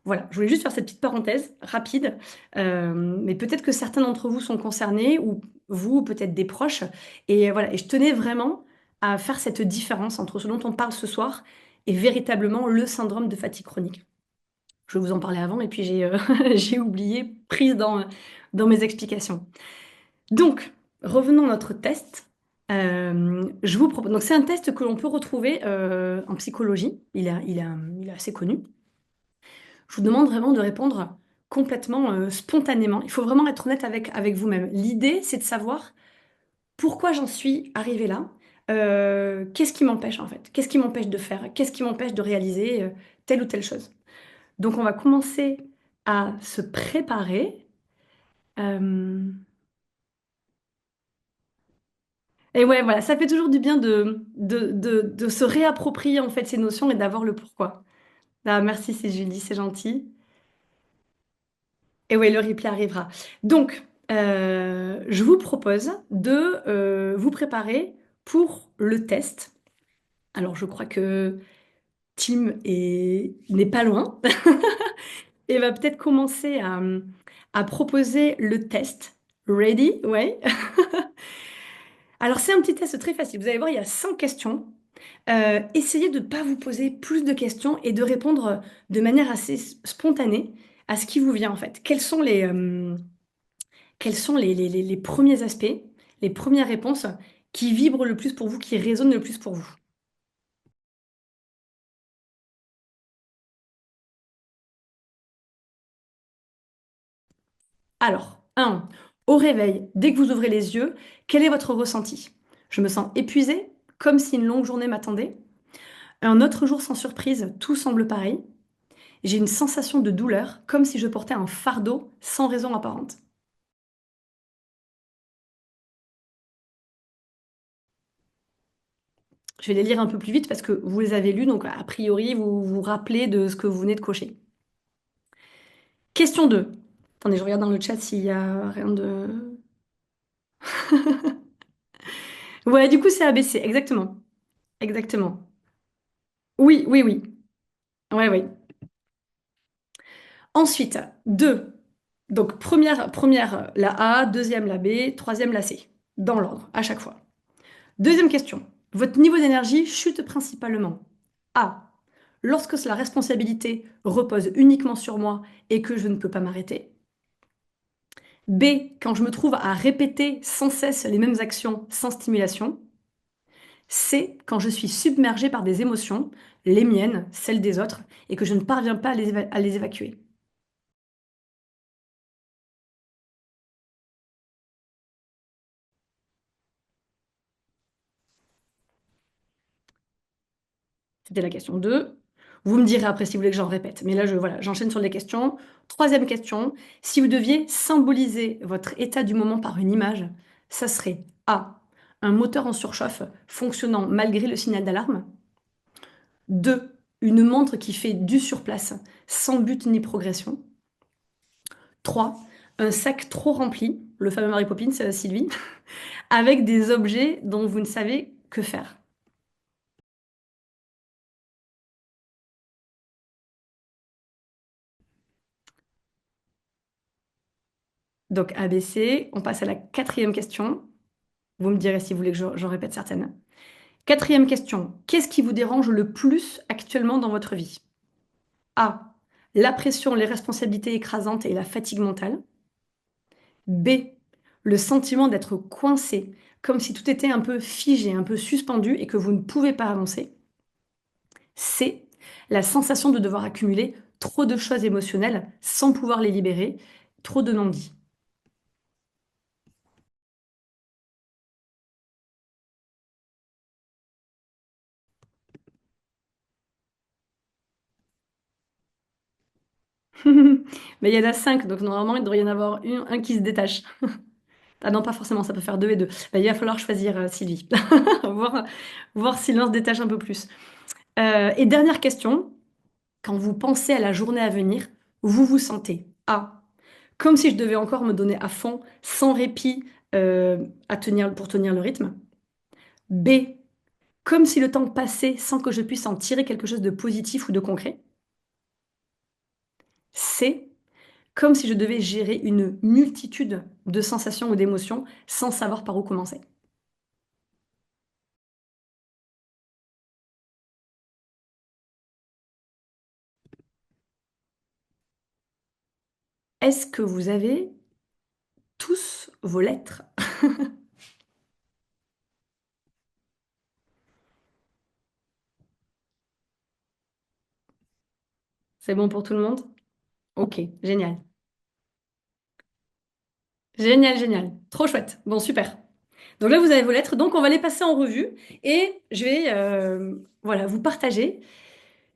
Voilà, je voulais juste faire cette petite parenthèse rapide, mais peut-être que certains d'entre vous sont concernés, ou vous, ou peut-être des proches, et voilà, et je tenais vraiment à faire cette différence entre ce dont on parle ce soir et véritablement le syndrome de fatigue chronique. Je vous en parlais avant et puis j'ai j'ai oublié, prise dans mes explications. Donc, revenons à notre test. Je vous propose. Donc, c'est un test que l'on peut retrouver en psychologie. Il est assez connu. Je vous demande vraiment de répondre complètement spontanément. Il faut vraiment être honnête avec vous-même. L'idée, c'est de savoir pourquoi j'en suis arrivée là. Qu'est-ce qui m'empêche en fait? Qu'est-ce qui m'empêche de faire? Qu'est-ce qui m'empêche de réaliser telle ou telle chose? Donc, on va commencer à se préparer. Euh, Et ouais, voilà, ça fait toujours du bien de se réapproprier en fait ces notions et d'avoir le pourquoi. Ah, merci, c'est Julie, c'est gentil. Et ouais, le replay arrivera. Donc, je vous propose de vous préparer pour le test. Alors, je crois que n'est pas loin et va peut-être commencer à proposer le test. Ready? Ouais. Alors, c'est un petit test très facile. Vous allez voir, il y a 100 questions. Essayez de ne pas vous poser plus de questions et de répondre de manière assez spontanée à ce qui vous vient en fait. Quels sont les premiers aspects, les premières réponses qui vibrent le plus pour vous, qui résonnent le plus pour vous? Alors, 1. Au réveil, dès que vous ouvrez les yeux, quel est votre ressenti? Je me sens épuisée, comme si une longue journée m'attendait. Un autre jour sans surprise, tout semble pareil. J'ai une sensation de douleur, comme si je portais un fardeau sans raison apparente. Je vais les lire un peu plus vite parce que vous les avez lus, donc a priori, vous vous rappelez de ce que vous venez de cocher. Question 2. Attendez, je regarde dans le chat s'il y a rien de... Ouais, du coup, c'est ABC, exactement. Exactement. Oui, oui, oui. Ouais, oui. Ensuite, 2. Donc, première, la A, deuxième, la B, troisième, la C. Dans l'ordre, à chaque fois. Deuxième question. Votre niveau d'énergie chute principalement. A. Lorsque la responsabilité repose uniquement sur moi et que je ne peux pas m'arrêter. B. Quand je me trouve à répéter sans cesse les mêmes actions sans stimulation. C. Quand je suis submergée par des émotions, les miennes, celles des autres, et que je ne parviens pas à les évacuer. C'était la question 2. Vous me direz après si vous voulez que j'en répète. Mais là, voilà, j'enchaîne sur les questions. Troisième question. Si vous deviez symboliser votre état du moment par une image, ça serait A. Un moteur en surchauffe fonctionnant malgré le signal d'alarme. 2. Une montre qui fait du surplace sans but ni progression. 3. Un sac trop rempli, le fameux Mary Poppins, Sylvie, avec des objets dont vous ne savez que faire. Donc ABC, on passe à la quatrième question. Vous me direz si vous voulez que j'en répète certaines. Quatrième question. Qu'est-ce qui vous dérange le plus actuellement dans votre vie? A. La pression, les responsabilités écrasantes et la fatigue mentale. B. Le sentiment d'être coincé, comme si tout était un peu figé, un peu suspendu et que vous ne pouvez pas avancer. C. La sensation de devoir accumuler trop de choses émotionnelles sans pouvoir les libérer, trop de non-dits. Mais il y en a 5, donc normalement, il devrait y en avoir un qui se détache. Ah non, pas forcément, ça peut faire 2 et 2. Bah, il va falloir choisir Sylvie. Voir, voir si l'un se détache un peu plus. Et dernière question, quand vous pensez à la journée à venir, vous vous sentez A, comme si je devais encore me donner à fond, sans répit, pour tenir le rythme. B, comme si le temps passait sans que je puisse en tirer quelque chose de positif ou de concret. C, comme si je devais gérer une multitude de sensations ou d'émotions sans savoir par où commencer. Est-ce que vous avez tous vos lettres? C'est bon pour tout le monde? Ok, génial. Génial, génial. Trop chouette. Bon, super. Donc là, vous avez vos lettres. Donc, on va les passer en revue et je vais voilà, vous partager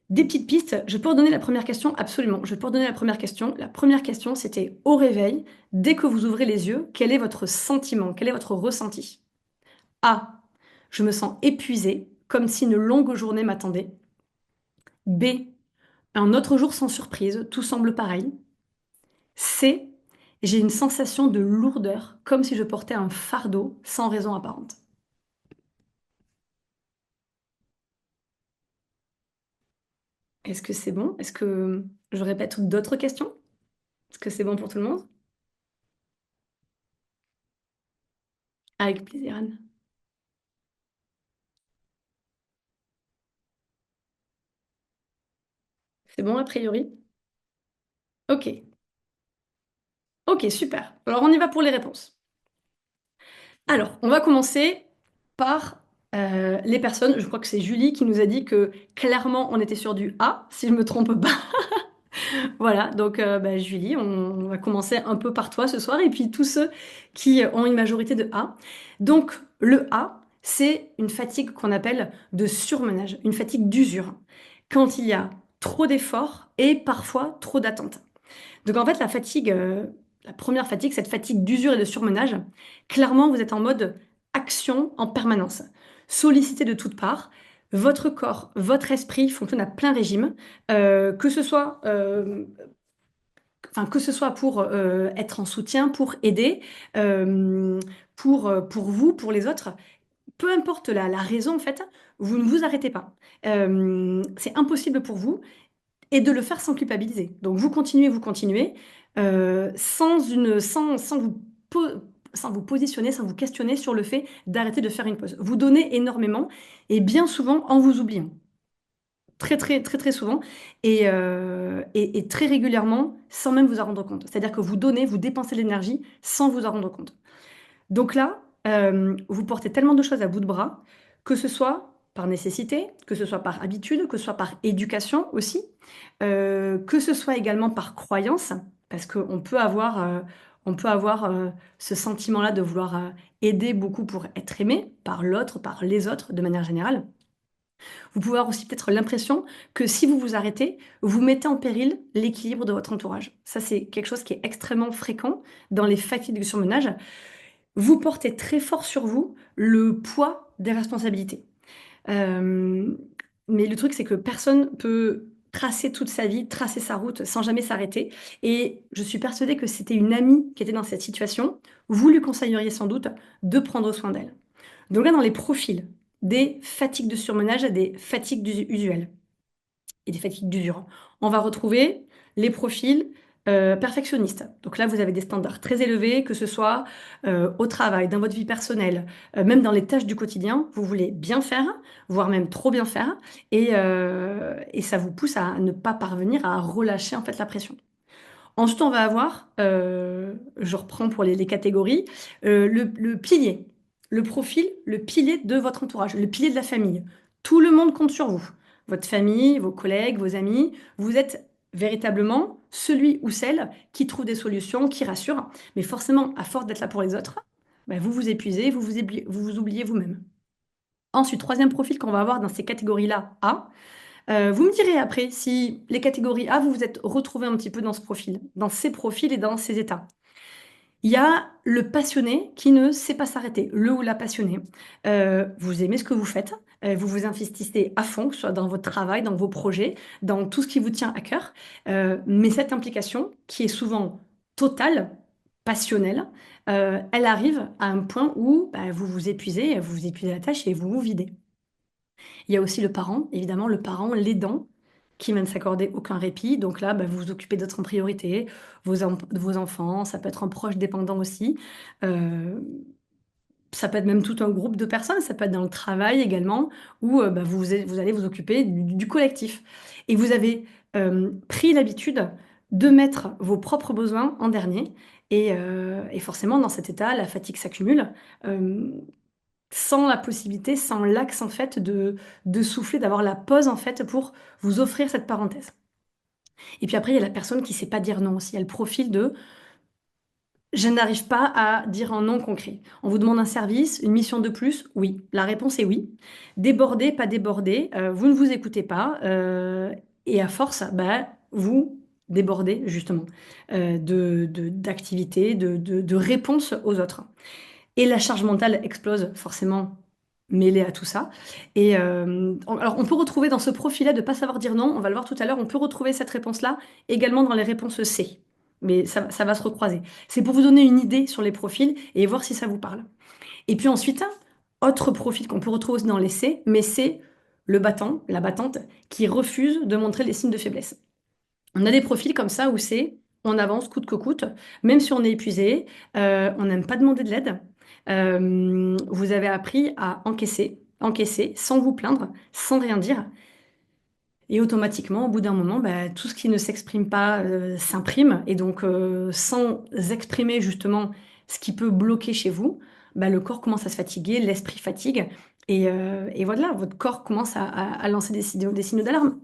des petites pistes. Je peux redonner la première question? Absolument. Je peux redonner la première question. La première question, c'était au réveil, dès que vous ouvrez les yeux, quel est votre sentiment? Quel est votre ressenti? A. Je me sens épuisée, comme si une longue journée m'attendait. B. Un autre jour sans surprise, tout semble pareil. C. J'ai une sensation de lourdeur, comme si je portais un fardeau sans raison apparente. Est-ce que c'est bon? Est-ce que je répète d'autres questions? Est-ce que c'est bon pour tout le monde? Avec plaisir, Anne. C'est bon a priori? Ok. Ok, super. Alors on y va pour les réponses. Alors, on va commencer par les personnes. Je crois que c'est Julie qui nous a dit que clairement on était sur du A, si je me trompe pas. Voilà, donc bah, Julie, on va commencer un peu par toi ce soir et puis tous ceux qui ont une majorité de A. Donc le A, c'est une fatigue qu'on appelle de surmenage, une fatigue d'usure, quand il y a trop d'efforts et parfois trop d'attentes. Donc en fait, la fatigue, la première fatigue, cette fatigue d'usure et de surmenage, clairement, vous êtes en mode action en permanence, sollicité de toutes parts. Votre corps, votre esprit fonctionne à plein régime, que ce soit enfin, que ce soit pour être en soutien, pour aider, euh, pour vous, pour les autres, peu importe la raison, en fait, vous ne vous arrêtez pas. C'est impossible pour vous et de le faire sans culpabiliser. Donc vous continuez, sans vous, sans vous positionner, sans vous questionner sur le fait d'arrêter de faire une pause. Vous donnez énormément et bien souvent en vous oubliant. Très, très, très, très souvent et très régulièrement sans même vous en rendre compte. C'est-à-dire que vous donnez, vous dépensez de l'énergie sans vous en rendre compte. Donc là, vous portez tellement de choses à bout de bras, que ce soit par nécessité, que ce soit par habitude, que ce soit par éducation aussi, que ce soit également par croyance, parce on peut avoir ce sentiment-là de vouloir aider beaucoup pour être aimé par l'autre, par les autres de manière générale. Vous pouvez avoir aussi peut-être l'impression que si vous vous arrêtez, vous mettez en péril l'équilibre de votre entourage. Ça, c'est quelque chose qui est extrêmement fréquent dans les fatigues du surmenage. Vous portez très fort sur vous le poids des responsabilités. Euh, mais le truc, c'est que personne peut tracer toute sa vie, tracer sa route sans jamais s'arrêter. Et je suis persuadée que c'était une amie qui était dans cette situation. Vous lui conseilleriez sans doute de prendre soin d'elle. Donc là, dans les profils des fatigues de surmenage, des fatigues usuelles et des fatigues d'usure, on va retrouver les profils perfectionnistes. Donc là, vous avez des standards très élevés, que ce soit au travail, dans votre vie personnelle, même dans les tâches du quotidien. Vous voulez bien faire, voire même trop bien faire, et ça vous pousse à ne pas parvenir à relâcher en fait la pression. Ensuite, on va avoir, je reprends pour les catégories, le pilier, le profil, le pilier de votre entourage, le pilier de la famille. Tout le monde compte sur vous. Votre famille, vos collègues, vos amis. Vous êtes véritablement celui ou celle qui trouve des solutions, qui rassure. Mais forcément, à force d'être là pour les autres, bah, vous vous épuisez, vous vous oubliez vous-même. Ensuite, troisième profil qu'on va avoir dans ces catégories-là A, Vous me direz après si les catégories A, vous vous êtes retrouvés un petit peu dans ce profil, dans ces profils et dans ces états. Il y a le passionné qui ne sait pas s'arrêter, le ou la passionnée. Vous aimez ce que vous faites, vous vous investissez à fond, que ce soit dans votre travail, dans vos projets, dans tout ce qui vous tient à cœur. Mais cette implication, qui est souvent totale, passionnelle, elle arrive à un point où bah, vous vous épuisez la tâche et vous vous videz. Il y a aussi le parent, évidemment, le parent, l'aidant, qui va ne s'accorder aucun répit. Donc là, bah, vous vous occupez d'autres en priorité, vos enfants, ça peut être un proche dépendant aussi. Euh, Ça peut être même tout un groupe de personnes, ça peut être dans le travail également, où bah, vous allez vous occuper du collectif. Et vous avez pris l'habitude de mettre vos propres besoins en dernier. Et forcément, dans cet état, la fatigue s'accumule. Euh, Sans la possibilité, sans l'axe en fait de souffler, d'avoir la pause en fait pour vous offrir cette parenthèse. Et puis après, il y a la personne qui sait pas dire non aussi. Il y a le profil de je n'arrive pas à dire un non concret. On vous demande un service, une mission de plus? Oui. La réponse est oui. Débordé, pas débordé, vous ne vous écoutez pas. Et à force, bah, vous débordez justement d'activités, de réponses aux autres. Et la charge mentale explose forcément mêlée à tout ça. Alors, on peut retrouver dans ce profil-là de ne pas savoir dire non, on va le voir tout à l'heure, on peut retrouver cette réponse-là également dans les réponses C. Mais ça va se recroiser. C'est pour vous donner une idée sur les profils et voir si ça vous parle. Et puis ensuite, autre profil qu'on peut retrouver aussi dans les C, mais c'est le battant, la battante, qui refuse de montrer les signes de faiblesse. On a des profils comme ça où c'est on avance coûte que coûte, même si on est épuisé, on n'aime pas demander de l'aide. Vous avez appris à encaisser, encaisser sans vous plaindre, sans rien dire. Et automatiquement, au bout d'un moment, bah, tout ce qui ne s'exprime pas s'imprime. Et donc, sans exprimer justement ce qui peut bloquer chez vous, bah, le corps commence à se fatiguer, l'esprit fatigue. Et voilà, votre corps commence à lancer des signaux d'alarme.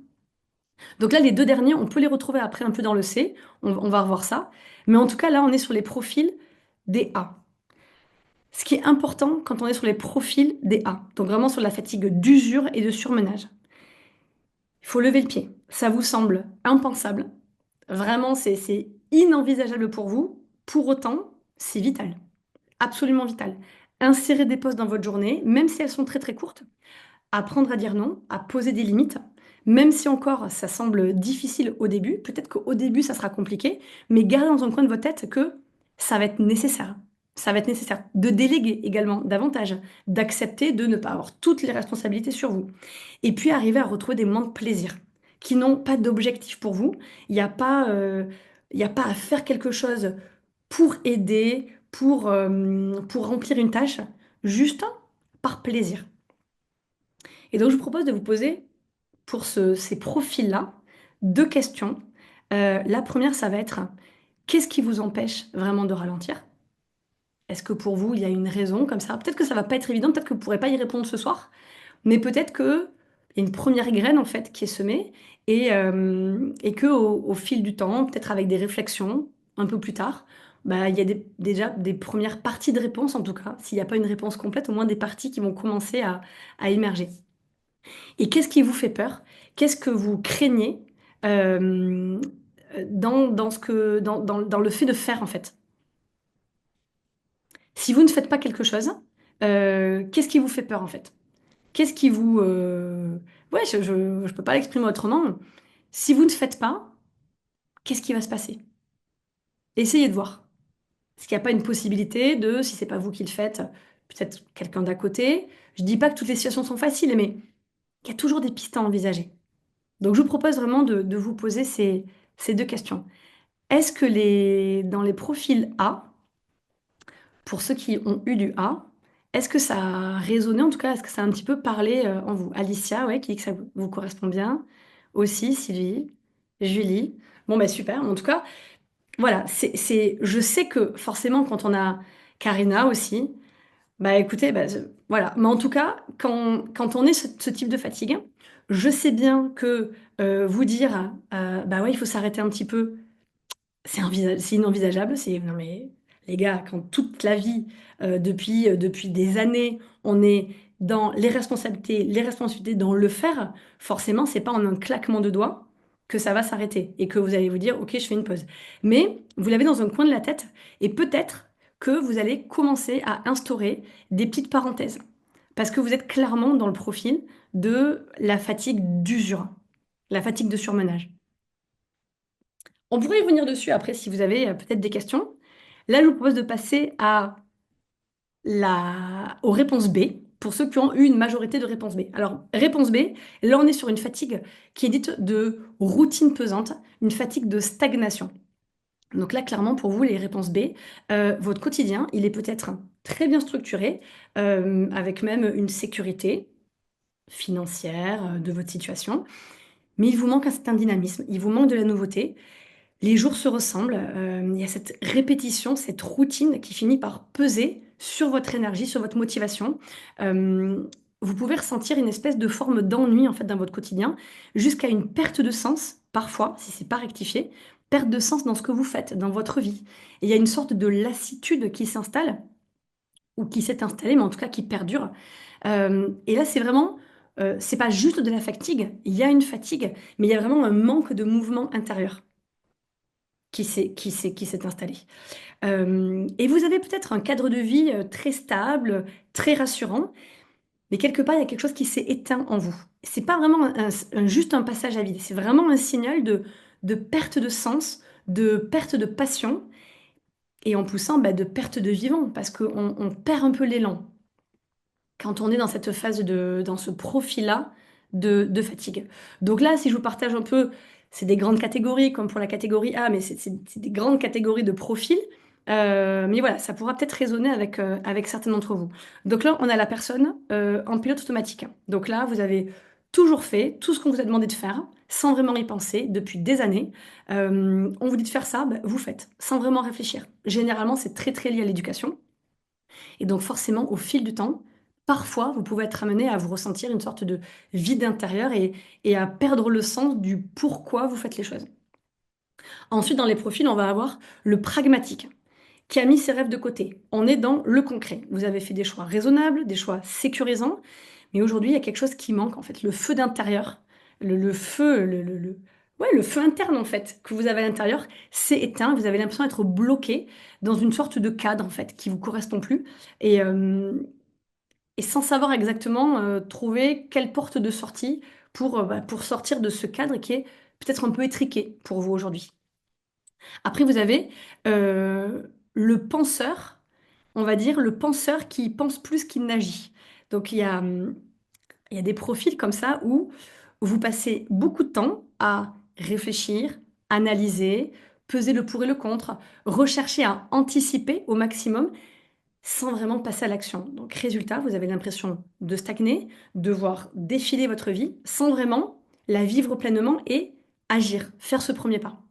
Donc là, les deux derniers, on peut les retrouver après un peu dans le C. On va revoir ça. Mais en tout cas, là, on est sur les profils des A. Ce qui est important quand on est sur les profils des A, donc vraiment sur la fatigue d'usure et de surmenage. Il faut lever le pied. Ça vous semble impensable. Vraiment, c'est inenvisageable pour vous. Pour autant, c'est vital. Absolument vital. Insérez des pauses dans votre journée, même si elles sont très très courtes. Apprendre à dire non, à poser des limites, même si encore ça semble difficile au début, peut-être qu'au début ça sera compliqué, mais gardez dans un coin de votre tête que ça va être nécessaire. Ça va être nécessaire de déléguer également davantage, d'accepter de ne pas avoir toutes les responsabilités sur vous. Et puis arriver à retrouver des moments de plaisir qui n'ont pas d'objectif pour vous. Il n'y a pas, il y a pas à faire quelque chose pour aider, pour remplir une tâche, juste par plaisir. Et donc, je vous propose de vous poser, pour ces profils-là, deux questions. La première, ça va être, qu'est-ce qui vous empêche vraiment de ralentir? Est-ce que pour vous, il y a une raison comme ça? Peut-être que ça va pas être évident, peut-être que vous ne pourrez pas y répondre ce soir, mais peut-être qu'il y a une première graine, en fait, qui est semée et que au fil du temps, peut-être avec des réflexions, un peu plus tard, bah, il y a déjà des premières parties de réponse, en tout cas. S'il n'y a pas une réponse complète, au moins des parties qui vont commencer à émerger. Et qu'est-ce qui vous fait peur? Qu'est-ce que vous craignez euh, dans le fait de faire en fait? Si vous ne faites pas quelque chose, qu'est-ce qui vous fait peur en fait? Qu'est-ce qui vous... Ouais, je peux pas l'exprimer autrement. Si vous ne faites pas, qu'est-ce qui va se passer? Essayez de voir. Est-ce qu'il n'y a pas une possibilité de, si c'est pas vous qui le faites, peut-être quelqu'un d'à côté? Je dis pas que toutes les situations sont faciles, mais il y a toujours des pistes à envisager. Donc, je vous propose vraiment de vous poser ces deux questions. Est-ce que dans les profils A, pour ceux qui ont eu du A, est-ce que ça a résonné, en tout cas, est-ce que ça a un petit peu parlé en vous? Alicia, ouais, qui dit que ça vous correspond bien. Aussi, Sylvie, Julie. Bon, bah super. En tout cas, voilà, je sais que forcément, quand on a Karina aussi, bah écoutez, bah, voilà. Mais en tout cas, quand on est ce type de fatigue, je sais bien que vous dire, bah ouais, il faut s'arrêter un petit peu, c'est inenvisageable. Non mais les gars, quand toute la vie, depuis des années, on est dans les responsabilités dans le faire, forcément, c'est pas en un claquement de doigts que ça va s'arrêter et que vous allez vous dire, OK, je fais une pause. Mais vous l'avez dans un coin de la tête et peut-être que vous allez commencer à instaurer des petites parenthèses. Parce que vous êtes clairement dans le profil de la fatigue d'usure, la fatigue de surmenage. On pourrait y revenir dessus après si vous avez peut-être des questions. Là, je vous propose de passer aux réponses B, pour ceux qui ont eu une majorité de réponses B. Alors, réponse B, là, on est sur une fatigue qui est dite de routine pesante, une fatigue de stagnation. Donc là, clairement, pour vous, les réponses B, votre quotidien, il est peut-être très bien structuré, avec même une sécurité financière de votre situation, mais il vous manque un certain dynamisme, il vous manque de la nouveauté. Les jours se ressemblent, il y a cette répétition, cette routine qui finit par peser sur votre énergie, sur votre motivation. Vous pouvez ressentir une espèce de forme d'ennui, en fait, dans votre quotidien, jusqu'à une perte de sens, parfois, si c'est pas rectifié, perte de sens dans ce que vous faites, dans votre vie. Et il y a une sorte de lassitude qui s'installe, ou qui s'est installée, mais en tout cas qui perdure. Et là, c'est vraiment, c'est pas juste de la fatigue, il y a une fatigue, mais il y a vraiment un manque de mouvement intérieur qui s'est installé. Et vous avez peut-être un cadre de vie très stable, très rassurant, mais quelque part, il y a quelque chose qui s'est éteint en vous. C'est pas vraiment juste un passage à vide, c'est vraiment un signal de perte de sens, de perte de passion, et en poussant, bah, de perte de vivant, parce qu'on on perd un peu l'élan quand on est dans cette phase dans ce profil-là de fatigue. Donc là, si je vous partage un peu, c'est des grandes catégories, comme pour la catégorie A, mais c'est des grandes catégories de profils. Mais voilà, ça pourra peut-être résonner avec certains d'entre vous. Donc là, on a la personne en pilote automatique. Donc là, vous avez toujours fait tout ce qu'on vous a demandé de faire, sans vraiment y penser, depuis des années. On vous dit de faire ça, bah, vous faites, sans vraiment réfléchir. Généralement, c'est très très lié à l'éducation. Et donc forcément, au fil du temps, parfois, vous pouvez être amené à vous ressentir une sorte de vide intérieur et à perdre le sens du pourquoi vous faites les choses. Ensuite, dans les profils, on va avoir le pragmatique, qui a mis ses rêves de côté. On est dans le concret. Vous avez fait des choix raisonnables, des choix sécurisants, mais aujourd'hui, il y a quelque chose qui manque, en fait, le feu d'intérieur, le feu, ouais, le feu interne, en fait, que vous avez à l'intérieur, c'est éteint. Vous avez l'impression d'être bloqué dans une sorte de cadre, en fait, qui vous correspond plus. Et, et sans savoir exactement trouver quelle porte de sortie bah, pour sortir de ce cadre qui est peut-être un peu étriqué pour vous aujourd'hui. Après, vous avez le penseur, on va dire, le penseur qui pense plus qu'il n'agit. Donc, il y a des profils comme ça où vous passez beaucoup de temps à réfléchir, analyser, peser le pour et le contre, rechercher à anticiper au maximum sans vraiment passer à l'action. Donc, résultat, vous avez l'impression de stagner, de voir défiler votre vie sans vraiment la vivre pleinement et agir, faire ce premier pas.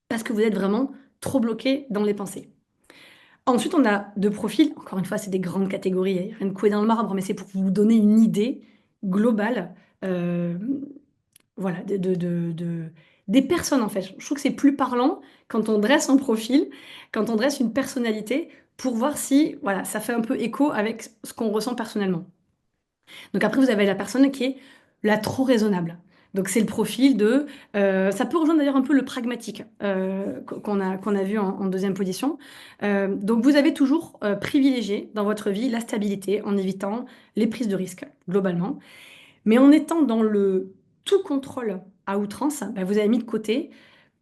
Parce que vous êtes vraiment trop bloqué dans les pensées. Ensuite, on a deux profils. Encore une fois, c'est des grandes catégories. Il n'y a rien de coué dans le marbre, mais c'est pour vous donner une idée globale euh, voilà, des personnes, en fait. Je trouve que c'est plus parlant quand on dresse un profil, quand on dresse une personnalité, pour voir si voilà, ça fait un peu écho avec ce qu'on ressent personnellement. Donc après, vous avez la personne qui est la trop raisonnable. Donc c'est le profil de... ça peut rejoindre d'ailleurs un peu le pragmatique qu'on a vu en deuxième position. Donc vous avez toujours privilégié dans votre vie la stabilité en évitant les prises de risques, globalement. Mais en étant dans le tout contrôle à outrance, bah, vous avez mis de côté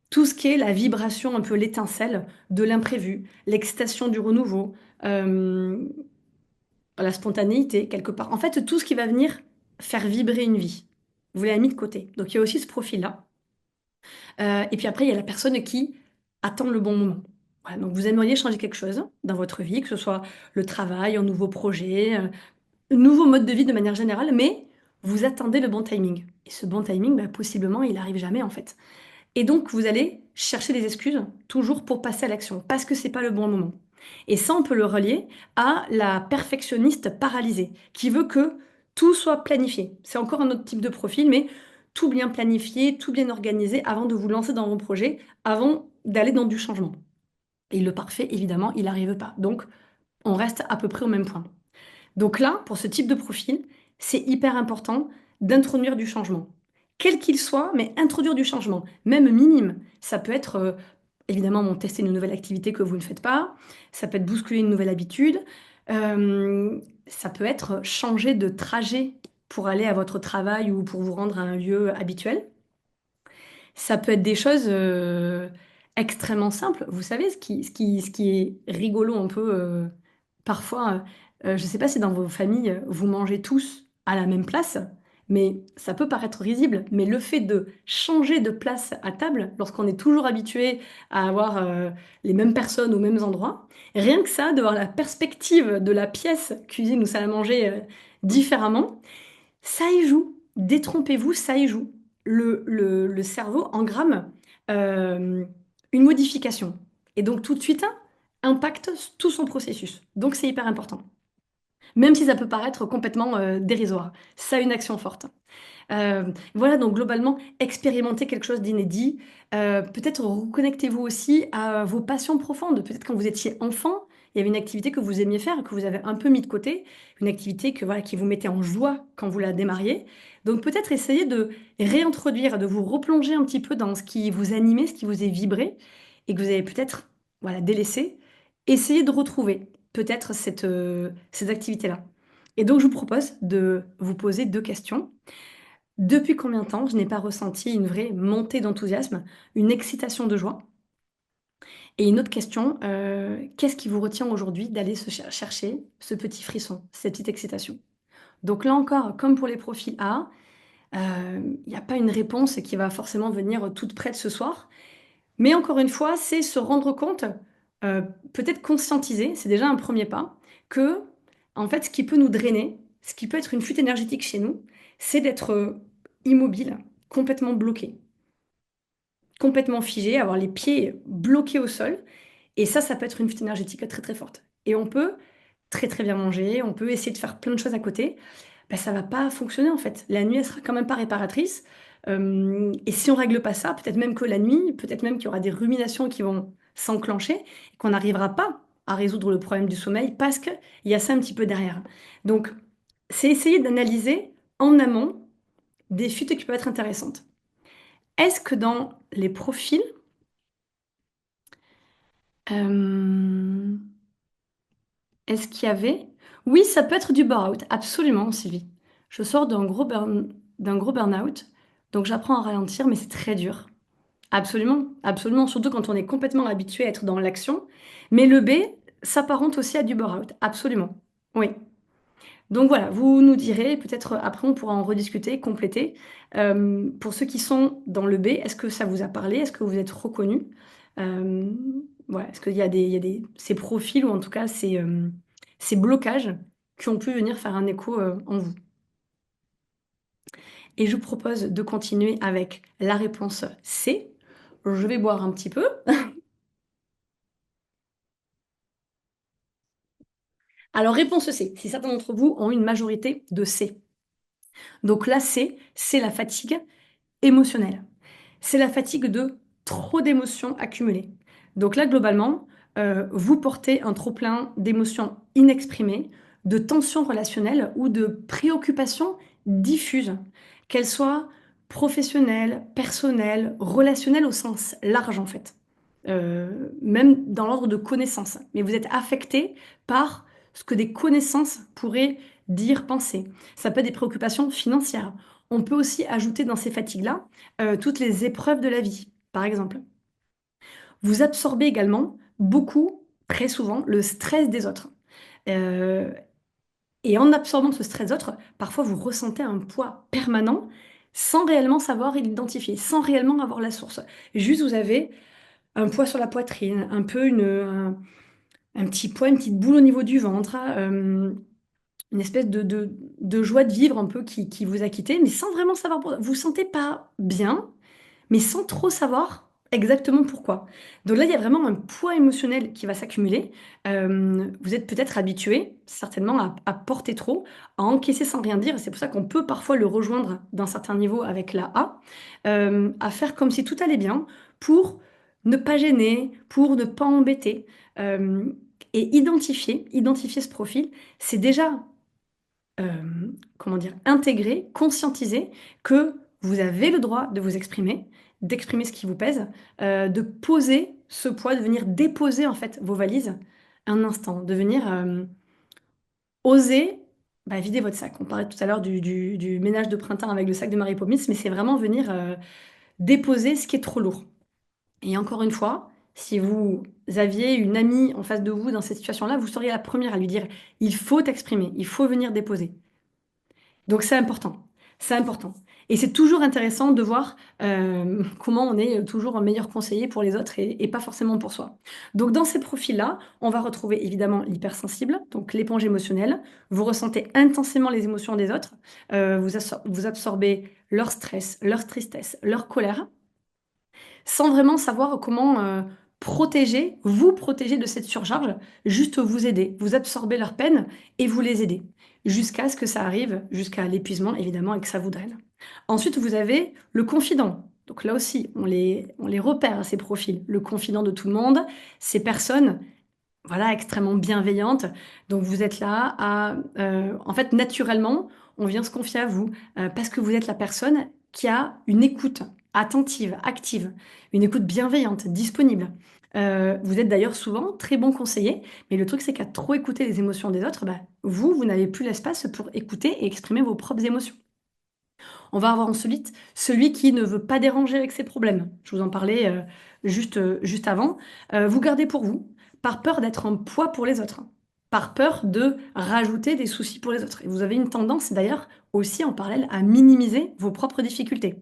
tout ce qui est la vibration, un peu l'étincelle de l'imprévu, l'excitation du renouveau, euh, la spontanéité, quelque part. En fait, tout ce qui va venir faire vibrer une vie. Vous l'avez mis de côté. Donc il y a aussi ce profil-là. Et puis après, il y a la personne qui attend le bon moment. Voilà, donc vous aimeriez changer quelque chose dans votre vie, que ce soit le travail, un nouveau projet, un nouveau mode de vie de manière générale, mais vous attendez le bon timing. Et ce bon timing, bah, possiblement, il n'arrive jamais en fait. Et donc, vous allez chercher des excuses toujours pour passer à l'action, parce que c'est pas le bon moment. Et ça, on peut le relier à la perfectionniste paralysée, qui veut que tout soit planifié. C'est encore un autre type de profil, mais tout bien planifié, tout bien organisé avant de vous lancer dans vos projets, avant d'aller dans du changement. Et le parfait, évidemment, il n'arrive pas. Donc, on reste à peu près au même point. Donc là, pour ce type de profil, c'est hyper important d'introduire du changement. Quel qu'il soit, mais introduire du changement, même minime. Ça peut être évidemment tester une nouvelle activité que vous ne faites pas, ça peut être bousculer une nouvelle habitude, ça peut être changer de trajet pour aller à votre travail ou pour vous rendre à un lieu habituel. Ça peut être des choses, extrêmement simples. Vous savez ce qui est rigolo un peu, parfois, je ne sais pas si dans vos familles, vous mangez tous à la même place, mais ça peut paraître risible, mais le fait de changer de place à table, lorsqu'on est toujours habitué à avoir, les mêmes personnes aux mêmes endroits, rien que ça, de voir la perspective de la pièce cuisine ou salle à manger, différemment, ça y joue. Détrompez-vous, ça y joue. Le cerveau engramme une modification. Et donc tout de suite, impacte tout son processus. Donc c'est hyper important. Même si ça peut paraître complètement dérisoire. Ça a une action forte. Voilà, donc globalement, expérimentez quelque chose d'inédit. Peut-être reconnectez-vous aussi à vos passions profondes. Peut-être quand vous étiez enfant, il y avait une activité que vous aimiez faire, que vous avez un peu mis de côté, une activité que, voilà, qui vous mettait en joie quand vous la démarriez. Donc peut-être essayer de réintroduire, de vous replonger un petit peu dans ce qui vous animait, ce qui vous est vibré, et que vous avez peut-être, voilà, délaissé. Essayez de retrouver peut-être cette activité-là. Et donc je vous propose de vous poser deux questions. Depuis combien de temps je n'ai pas ressenti une vraie montée d'enthousiasme, une excitation de joie? Et une autre question, qu'est-ce qui vous retient aujourd'hui d'aller se chercher ce petit frisson, cette petite excitation? Donc là encore, comme pour les profils A, il n'y a pas une réponse qui va forcément venir toute prête ce soir. Mais encore une fois, c'est se rendre compte, peut-être conscientiser, c'est déjà un premier pas, que en fait, ce qui peut nous drainer, ce qui peut être une fuite énergétique chez nous, c'est d'être, immobile, complètement bloqué, complètement figé, avoir les pieds bloqués au sol et ça peut être une fuite énergétique très, très forte et on peut très, très bien manger, on peut essayer de faire plein de choses à côté, bah, ça va pas fonctionner en fait. La nuit, elle sera quand même pas réparatrice, et si on règle pas ça, peut-être même que la nuit, peut-être même qu'il y aura des ruminations qui vont s'enclencher et qu'on n'arrivera pas à résoudre le problème du sommeil parce qu'il y a ça un petit peu derrière. Donc, c'est essayer d'analyser en amont des fuites qui peuvent être intéressantes. Est-ce que dans les profils, hem, est-ce qu'il y avait oui, ça peut être du burn-out, absolument Sylvie. Je sors d'un gros burn-out, donc j'apprends à ralentir, mais c'est très dur. Absolument, absolument, surtout quand on est complètement habitué à être dans l'action. Mais le B s'apparente aussi à du burn-out, absolument. Oui. Donc voilà, vous nous direz, peut-être après on pourra en rediscuter, compléter. Pour ceux qui sont dans le B, est-ce que ça vous a parlé? Est-ce que vous êtes reconnus? Hem, voilà, est-ce qu'il y a ces profils ou en tout cas ces blocages qui ont pu venir faire un écho, en vous? Et je vous propose de continuer avec la réponse C. Je vais boire un petit peu. Alors réponse C, si certains d'entre vous ont une majorité de C. Donc la C, c'est la fatigue émotionnelle. C'est la fatigue de trop d'émotions accumulées. Donc là, globalement, vous portez un trop-plein d'émotions inexprimées, de tensions relationnelles ou de préoccupations diffuses, qu'elles soient professionnelles, personnelles, relationnelles au sens large en fait. Même dans l'ordre de connaissances. Mais vous êtes affecté par ce que des connaissances pourraient dire, penser. Ça peut être des préoccupations financières. On peut aussi ajouter dans ces fatigues-là toutes les épreuves de la vie, par exemple. Vous absorbez également beaucoup, très souvent, le stress des autres. Heu et en absorbant ce stress des autres, parfois vous ressentez un poids permanent sans réellement savoir l'identifier, sans réellement avoir la source. Juste vous avez un poids sur la poitrine, un peu un petit poids, une petite boule au niveau du ventre, une espèce de joie de vivre un peu qui vous a quitté, mais sans vraiment savoir pourquoi. Vous vous sentez pas bien, mais sans trop savoir exactement pourquoi. Donc là, il y a vraiment un poids émotionnel qui va s'accumuler. Vous êtes peut-être habitué, certainement, à porter trop, à encaisser sans rien dire. C'est pour ça qu'on peut parfois le rejoindre d'un certain niveau avec la A, à faire comme si tout allait bien pour ne pas gêner, pour ne pas embêter. Et identifier ce profil, c'est déjà comment dire? Intégrer, conscientiser que vous avez le droit de vous exprimer, d'exprimer ce qui vous pèse, de poser ce poids, de venir déposer en fait vos valises un instant, de venir, oser, bah, vider votre sac. On parlait tout à l'heure du ménage de printemps avec le sac de Mary Poppins, mais c'est vraiment venir, déposer ce qui est trop lourd. Et encore une fois, si vous aviez une amie en face de vous dans cette situation-là, vous seriez la première à lui dire: «Il faut t'exprimer, il faut venir déposer». Donc c'est important, c'est important et c'est toujours intéressant de voir, comment on est, toujours un meilleur conseiller pour les autres et pas forcément pour soi. Donc dans ces profils-là, on va retrouver évidemment l'hypersensible, donc l'éponge émotionnelle. Vous ressentez intensément les émotions des autres, vous absorbez leur stress, leur tristesse, leur colère sans vraiment savoir comment, vous protéger de cette surcharge, juste vous aider, vous absorber leur peine et vous les aider. Jusqu'à ce que ça arrive, jusqu'à l'épuisement évidemment et que ça vous draine. Ensuite, vous avez le confident. Donc là aussi, on les repère ces profils. Le confident de tout le monde, ces personnes, voilà, extrêmement bienveillantes. Donc vous êtes là à, en fait, naturellement, on vient se confier à vous, parce que vous êtes la personne qui a une écoute attentive, active, une écoute bienveillante, disponible. Vous êtes d'ailleurs souvent très bon conseiller, mais le truc c'est qu'à trop écouter les émotions des autres, bah, vous n'avez plus l'espace pour écouter et exprimer vos propres émotions. On va avoir ensuite celui qui ne veut pas déranger avec ses problèmes. Je vous en parlais, juste avant. Vous gardez pour vous, par peur d'être un poids pour les autres, par peur de rajouter des soucis pour les autres et vous avez une tendance d'ailleurs aussi en parallèle à minimiser vos propres difficultés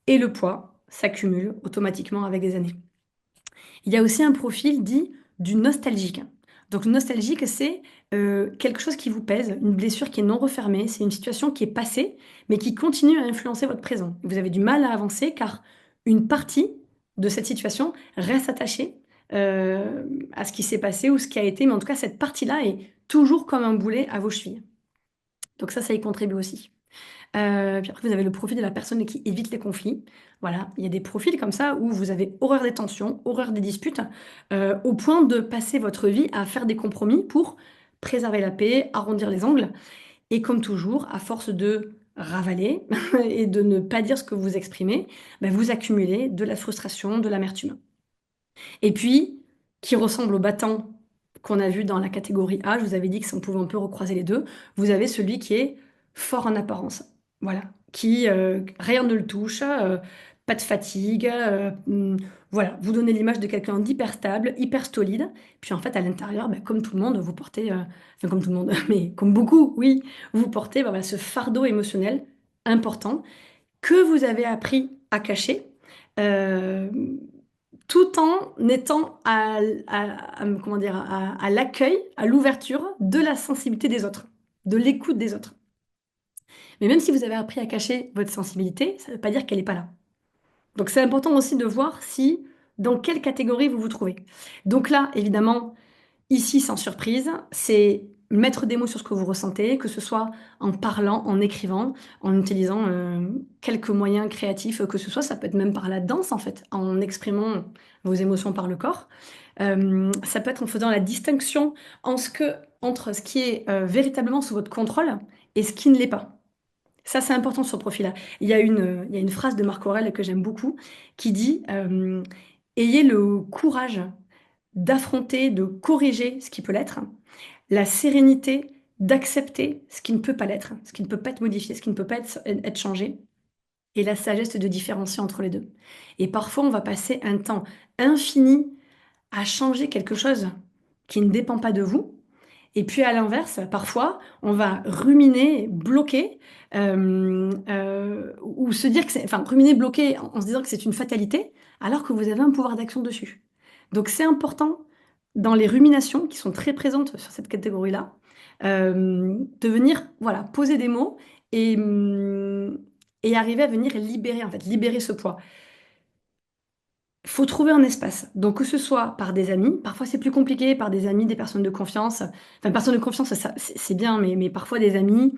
et le poids s'accumule automatiquement avec des années. Il y a aussi un profil dit du nostalgique. Donc le nostalgique, c'est, quelque chose qui vous pèse, une blessure qui est non refermée, c'est une situation qui est passée, mais qui continue à influencer votre présent. Vous avez du mal à avancer car une partie de cette situation reste attachée, à ce qui s'est passé ou ce qui a été, mais en tout cas cette partie-là est toujours comme un boulet à vos chevilles. Donc ça y contribue aussi. Puis après vous avez le profil de la personne qui évite les conflits. Voilà, il y a des profils comme ça où vous avez horreur des tensions, horreur des disputes, au point de passer votre vie à faire des compromis pour préserver la paix, arrondir les angles et comme toujours, à force de ravaler et de ne pas dire ce que vous exprimez, bah, vous accumulez de la frustration, de l'amertume. Et puis, qui ressemble au battant qu'on a vu dans la catégorie A, je vous avais dit que si on pouvait un peu recroiser les 2, vous avez celui qui est fort en apparence. Voilà, qui, rien ne le touche, pas de fatigue, voilà, vous donnez l'image de quelqu'un d'hyper stable, hyper solide. Puis en fait, à l'intérieur, bah, comme tout le monde, vous portez, enfin comme tout le monde, mais comme beaucoup, oui, vous portez, bah, voilà, ce fardeau émotionnel important que vous avez appris à cacher, hem, tout en étant comment dire? À l'accueil, à l'ouverture de la sensibilité des autres, de l'écoute des autres. Mais même si vous avez appris à cacher votre sensibilité, ça ne veut pas dire qu'elle est pas là. Donc c'est important aussi de voir si dans quelle catégorie vous vous trouvez. Donc là, évidemment, ici, sans surprise, c'est mettre des mots sur ce que vous ressentez, que ce soit en parlant, en écrivant, en utilisant, quelques moyens créatifs, que ce soit. Ça peut être même par la danse, en fait, en exprimant vos émotions par le corps. Ça peut être en faisant la distinction entre ce qui est, véritablement sous votre contrôle et ce qui ne l'est pas. Ça, c'est important sur ce profil-là. Il y a une phrase de Marc Aurèle que j'aime beaucoup qui dit, «Ayez le courage d'affronter, de corriger ce qui peut l'être, la sérénité d'accepter ce qui ne peut pas l'être, ce qui ne peut pas être modifié, ce qui ne peut pas être changé et la sagesse de différencier entre les 2. Et parfois, on va passer un temps infini à changer quelque chose qui ne dépend pas de vous et puis à l'inverse, parfois, on va ruminer, bloquer, ou se dire que c'est enfin ruminer, bloquer en se disant que c'est une fatalité, alors que vous avez un pouvoir d'action dessus. Donc c'est important dans les ruminations qui sont très présentes sur cette catégorie-là, de venir, voilà, poser des mots et et arriver à venir libérer, en fait, libérer ce poids. Faut trouver un espace. Donc que ce soit par des amis, parfois c'est plus compliqué, par des amis, des personnes de confiance. Enfin, personnes de confiance, ça c'est bien, mais parfois des amis,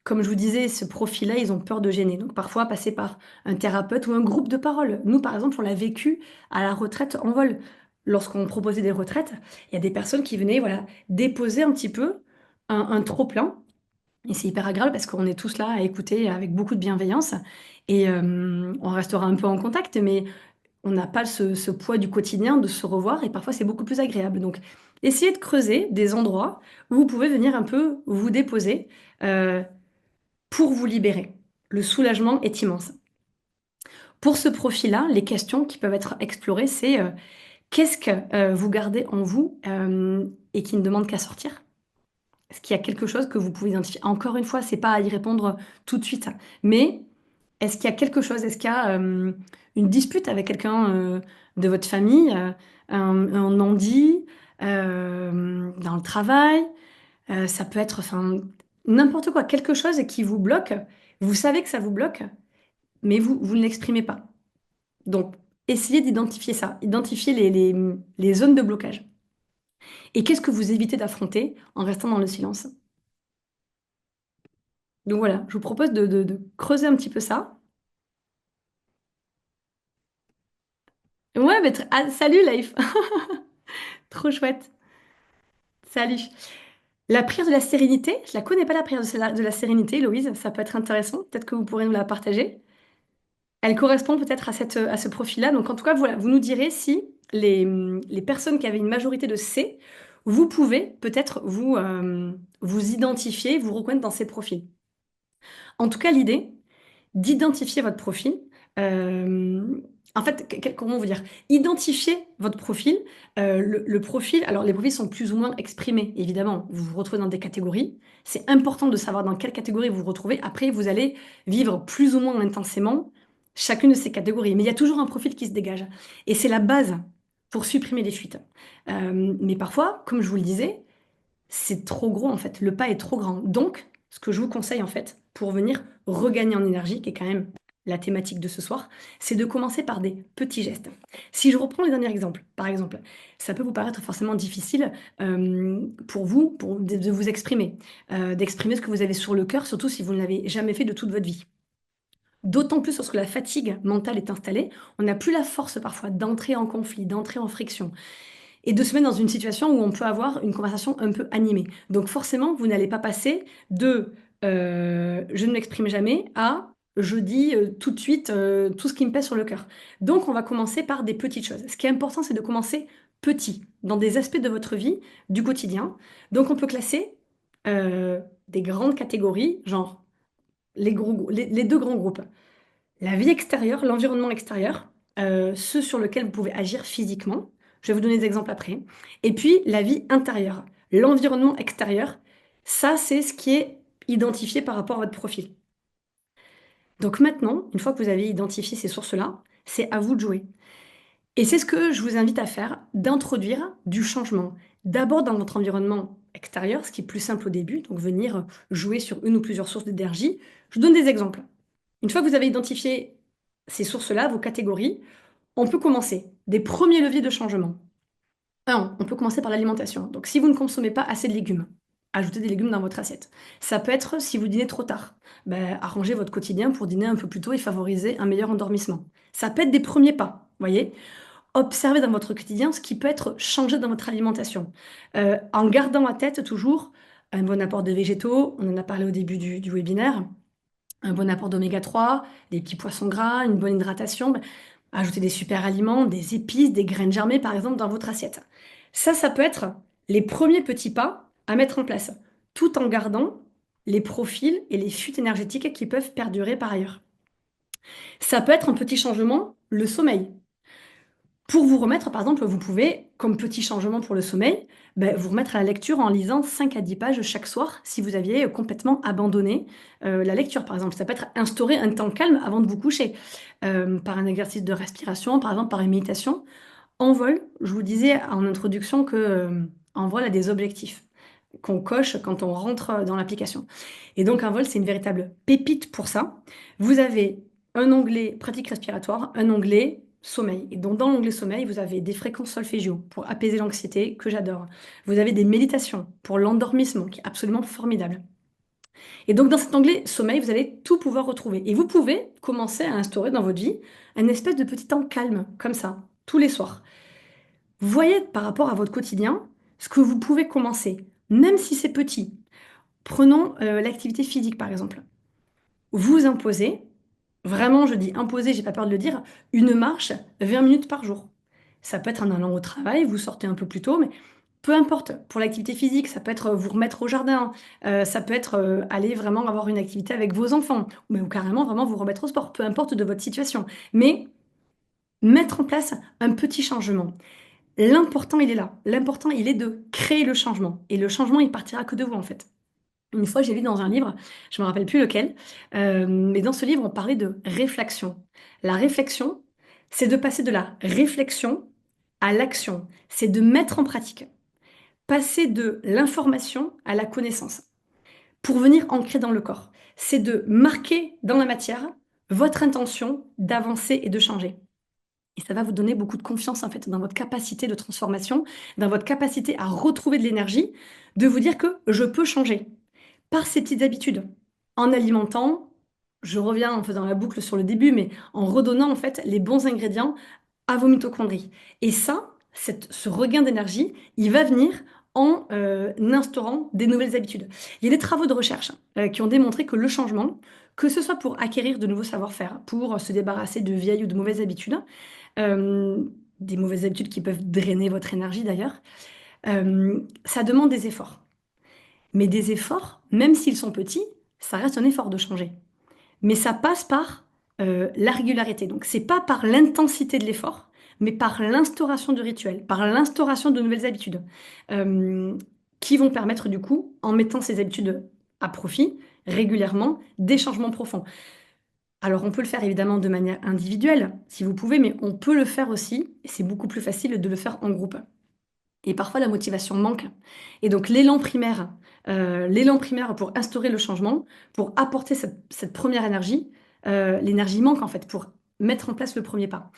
comme je vous disais, ce profil-là, ils ont peur de gêner. Donc parfois passer par un thérapeute ou un groupe de parole. Nous, par exemple, on l'a vécu à la retraite en vol. Lorsqu'on proposait des retraites, il y a des personnes qui venaient, voilà, déposer un petit peu un trop-plein Et c'est hyper agréable parce qu'on est tous là à écouter avec beaucoup de bienveillance et on restera un peu en contact, mais on n'a pas ce poids du quotidien de se revoir et parfois c'est beaucoup plus agréable. Donc, essayez de creuser des endroits où vous pouvez venir un peu vous déposer euh, pour vous libérer. Le soulagement est immense. Pour ce profil-là, les questions qui peuvent être explorées, c'est qu'est-ce que vous gardez en vous et qui ne demande qu'à sortir? Est-ce qu'il y a quelque chose que vous pouvez identifier? Encore une fois, c'est pas à y répondre tout de suite, mais est-ce qu'il y a quelque chose? Est-ce qu'il y a une dispute avec quelqu'un de votre famille, un non-dit dans le travail? Ça peut être, enfin, n'importe quoi, quelque chose qui vous bloque. Vous savez que ça vous bloque, mais vous ne l'exprimez pas. Donc, essayez d'identifier ça, identifier les zones de blocage. Et qu'est-ce que vous évitez d'affronter en restant dans le silence? Donc voilà, je vous propose de creuser un petit peu ça. Ouais, mais ah, salut Life! Trop chouette. Salut. La prière de la sérénité, je la connais pas la prière de la sérénité, Héloïse, ça peut être intéressant, peut-être que vous pourrez nous la partager. Elle correspond peut-être à ce profil-là. Donc en tout cas, voilà, vous nous direz si les personnes qui avaient une majorité de C, vous pouvez peut-être vous identifier, vous reconnaître dans ces profils. En tout cas, l'idée, d'identifier votre profil. euh, En fait, comment vous dire? Identifier votre profil. Le profil, alors les profils sont plus ou moins exprimés, évidemment. Vous vous retrouvez dans des catégories. C'est important de savoir dans quelle catégorie vous vous retrouvez. Après, vous allez vivre plus ou moins intensément chacune de ces catégories. Mais il y a toujours un profil qui se dégage. Et c'est la base pour supprimer les fuites. Mais parfois, comme je vous le disais, c'est trop gros en fait. Le pas est trop grand. Donc, ce que je vous conseille en fait, pour venir regagner en énergie, qui est quand même la thématique de ce soir, c'est de commencer par des petits gestes. Si je reprends les derniers exemples, par exemple, ça peut vous paraître forcément difficile pour vous de vous exprimer, d'exprimer ce que vous avez sur le cœur, surtout si vous ne l'avez jamais fait de toute votre vie. D'autant plus lorsque la fatigue mentale est installée, on n'a plus la force parfois d'entrer en conflit, d'entrer en friction et de se mettre dans une situation où on peut avoir une conversation un peu animée. Donc forcément, vous n'allez pas passer de je ne m'exprime jamais à je dis tout de suite tout ce qui me pèse sur le cœur. Donc on va commencer par des petites choses. Ce qui est important, c'est de commencer petit, dans des aspects de votre vie, du quotidien. Donc on peut classer des grandes catégories, genre les deux grands groupes. La vie extérieure, l'environnement extérieur, ceux sur lesquels vous pouvez agir physiquement. Je vais vous donner des exemples après. Et puis la vie intérieure, l'environnement extérieur, ça c'est ce qui est identifié par rapport à votre profil. Donc maintenant, une fois que vous avez identifié ces sources-là, c'est à vous de jouer. Et c'est ce que je vous invite à faire, d'introduire du changement. D'abord dans votre environnement extérieur, ce qui est plus simple au début, donc venir jouer sur une ou plusieurs sources d'énergie. Je vous donne des exemples. Une fois que vous avez identifié ces sources-là, vos catégories, on peut commencer. Des premiers leviers de changement. Un, on peut commencer par l'alimentation. Donc, si vous ne consommez pas assez de légumes, ajoutez des légumes dans votre assiette. Ça peut être si vous dînez trop tard. Ben, arrangez votre quotidien pour dîner un peu plus tôt et favoriser un meilleur endormissement. Ça peut être des premiers pas, voyez. Observez dans votre quotidien ce qui peut être changé dans votre alimentation. En gardant à tête toujours un bon apport de végétaux, on en a parlé au début du webinaire, un bon apport d'oméga 3, des petits poissons gras, une bonne hydratation. Ben, ajoutez des super aliments, des épices, des graines germées par exemple dans votre assiette. Ça peut être les premiers petits pas à mettre en place, tout en gardant les profils et les fuites énergétiques qui peuvent perdurer par ailleurs. Ça peut être un petit changement, le sommeil. Pour vous remettre, par exemple, vous pouvez, comme petit changement pour le sommeil, ben, vous remettre à la lecture en lisant 5 à 10 pages chaque soir si vous aviez complètement abandonné la lecture, par exemple. Ça peut être instaurer un temps calme avant de vous coucher, par un exercice de respiration, par exemple par une méditation. En vol, je vous disais en introduction que en vol a des objectifs qu'on coche quand on rentre dans l'application. Et donc un vol, c'est une véritable pépite pour ça. Vous avez un onglet pratique respiratoire, un onglet sommeil. Et donc dans l'onglet sommeil, vous avez des fréquences solfégio pour apaiser l'anxiété, que j'adore. Vous avez des méditations pour l'endormissement, qui est absolument formidable. Et donc dans cet onglet sommeil, vous allez tout pouvoir retrouver. Et vous pouvez commencer à instaurer dans votre vie un espèce de petit temps calme, comme ça, tous les soirs. Voyez par rapport à votre quotidien ce que vous pouvez commencer, même si c'est petit. Prenons l'activité physique par exemple. Vous imposez, vraiment je dis imposer, j'ai pas peur de le dire, une marche 20 minutes par jour. Ça peut être en allant au travail, vous sortez un peu plus tôt, mais peu importe. Pour l'activité physique, ça peut être vous remettre au jardin, ça peut être aller vraiment avoir une activité avec vos enfants, ou carrément vraiment vous remettre au sport, peu importe de votre situation. Mais mettre en place un petit changement. L'important, il est là. L'important, il est de créer le changement. Et le changement, il partira que de vous, en fait. Une fois, j'ai lu dans un livre, je ne me rappelle plus lequel, mais dans ce livre, on parlait de réflexion. La réflexion, c'est de passer de la réflexion à l'action. C'est de mettre en pratique. Passer de l'information à la connaissance. Pour venir ancrer dans le corps. C'est de marquer dans la matière votre intention d'avancer et de changer. Et ça va vous donner beaucoup de confiance en fait dans votre capacité de transformation, dans votre capacité à retrouver de l'énergie, de vous dire que je peux changer par ces petites habitudes. En alimentant, je reviens en faisant la boucle sur le début, mais en redonnant en fait les bons ingrédients à vos mitochondries. Et ça, ce regain d'énergie, il va venir en instaurant des nouvelles habitudes. Il y a des travaux de recherche qui ont démontré que le changement, que ce soit pour acquérir de nouveaux savoir-faire, pour se débarrasser de vieilles ou de mauvaises habitudes, euh, des mauvaises habitudes qui peuvent drainer votre énergie d'ailleurs, ça demande des efforts. Mais des efforts, même s'ils sont petits, ça reste un effort de changer. Mais ça passe par la régularité. Donc, c'est pas par l'intensité de l'effort, mais par l'instauration de rituels, par l'instauration de nouvelles habitudes, euh, qui vont permettre, du coup, en mettant ces habitudes à profit régulièrement, des changements profonds. Alors, on peut le faire évidemment de manière individuelle, si vous pouvez, mais on peut le faire aussi, et c'est beaucoup plus facile de le faire en groupe. Et parfois, la motivation manque. Et donc, l'élan primaire pour instaurer le changement, pour apporter cette première énergie, l'énergie manque en fait pour mettre en place le premier pas.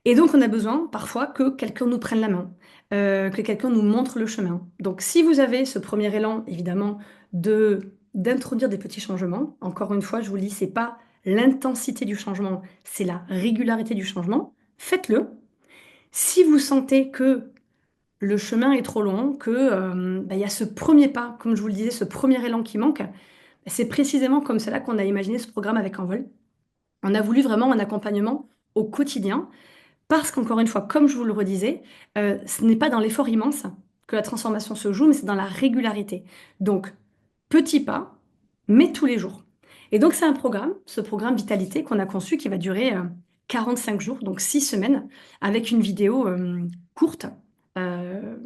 Et donc, on a besoin parfois que quelqu'un nous prenne la main, que quelqu'un nous montre le chemin. Donc, si vous avez ce premier élan, évidemment, d'introduire des petits changements, encore une fois, je vous le dis, c'est pas l'intensité du changement, c'est la régularité du changement. Faites-le. Si vous sentez que le chemin est trop long, que il y a ce premier pas, comme je vous le disais, ce premier élan qui manque, c'est précisément comme cela qu'on a imaginé ce programme avec Envol. On a voulu vraiment un accompagnement au quotidien, parce qu'encore une fois, comme je vous le redisais, ce n'est pas dans l'effort immense que la transformation se joue, mais c'est dans la régularité. Donc, petit pas, mais tous les jours. Et donc, c'est un programme, ce programme Vitalité qu'on a conçu qui va durer 45 jours, donc 6 semaines, avec une vidéo courte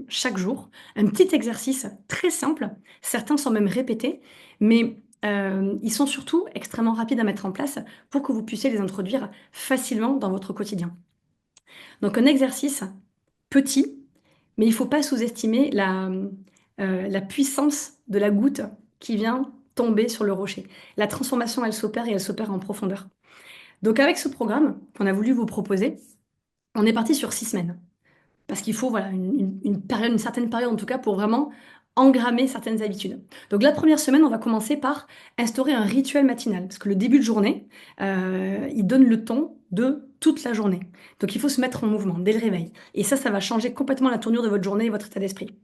chaque jour. Un petit exercice très simple. Certains sont même répétés, mais ils sont surtout extrêmement rapides à mettre en place pour que vous puissiez les introduire facilement dans votre quotidien. Donc, un exercice petit, mais il ne faut pas sous-estimer la puissance de la goutte qui vient tomber sur le rocher. La transformation, elle s'opère et elle s'opère en profondeur. Donc avec ce programme qu'on a voulu vous proposer, on est parti sur 6 semaines. Parce qu'il faut voilà, une période, une certaine période en tout cas pour vraiment engrammer certaines habitudes. Donc la première semaine, on va commencer par instaurer un rituel matinal. Parce que le début de journée, il donne le ton de toute la journée. Donc il faut se mettre en mouvement dès le réveil. Et ça va changer complètement la tournure de votre journée et votre état d'esprit.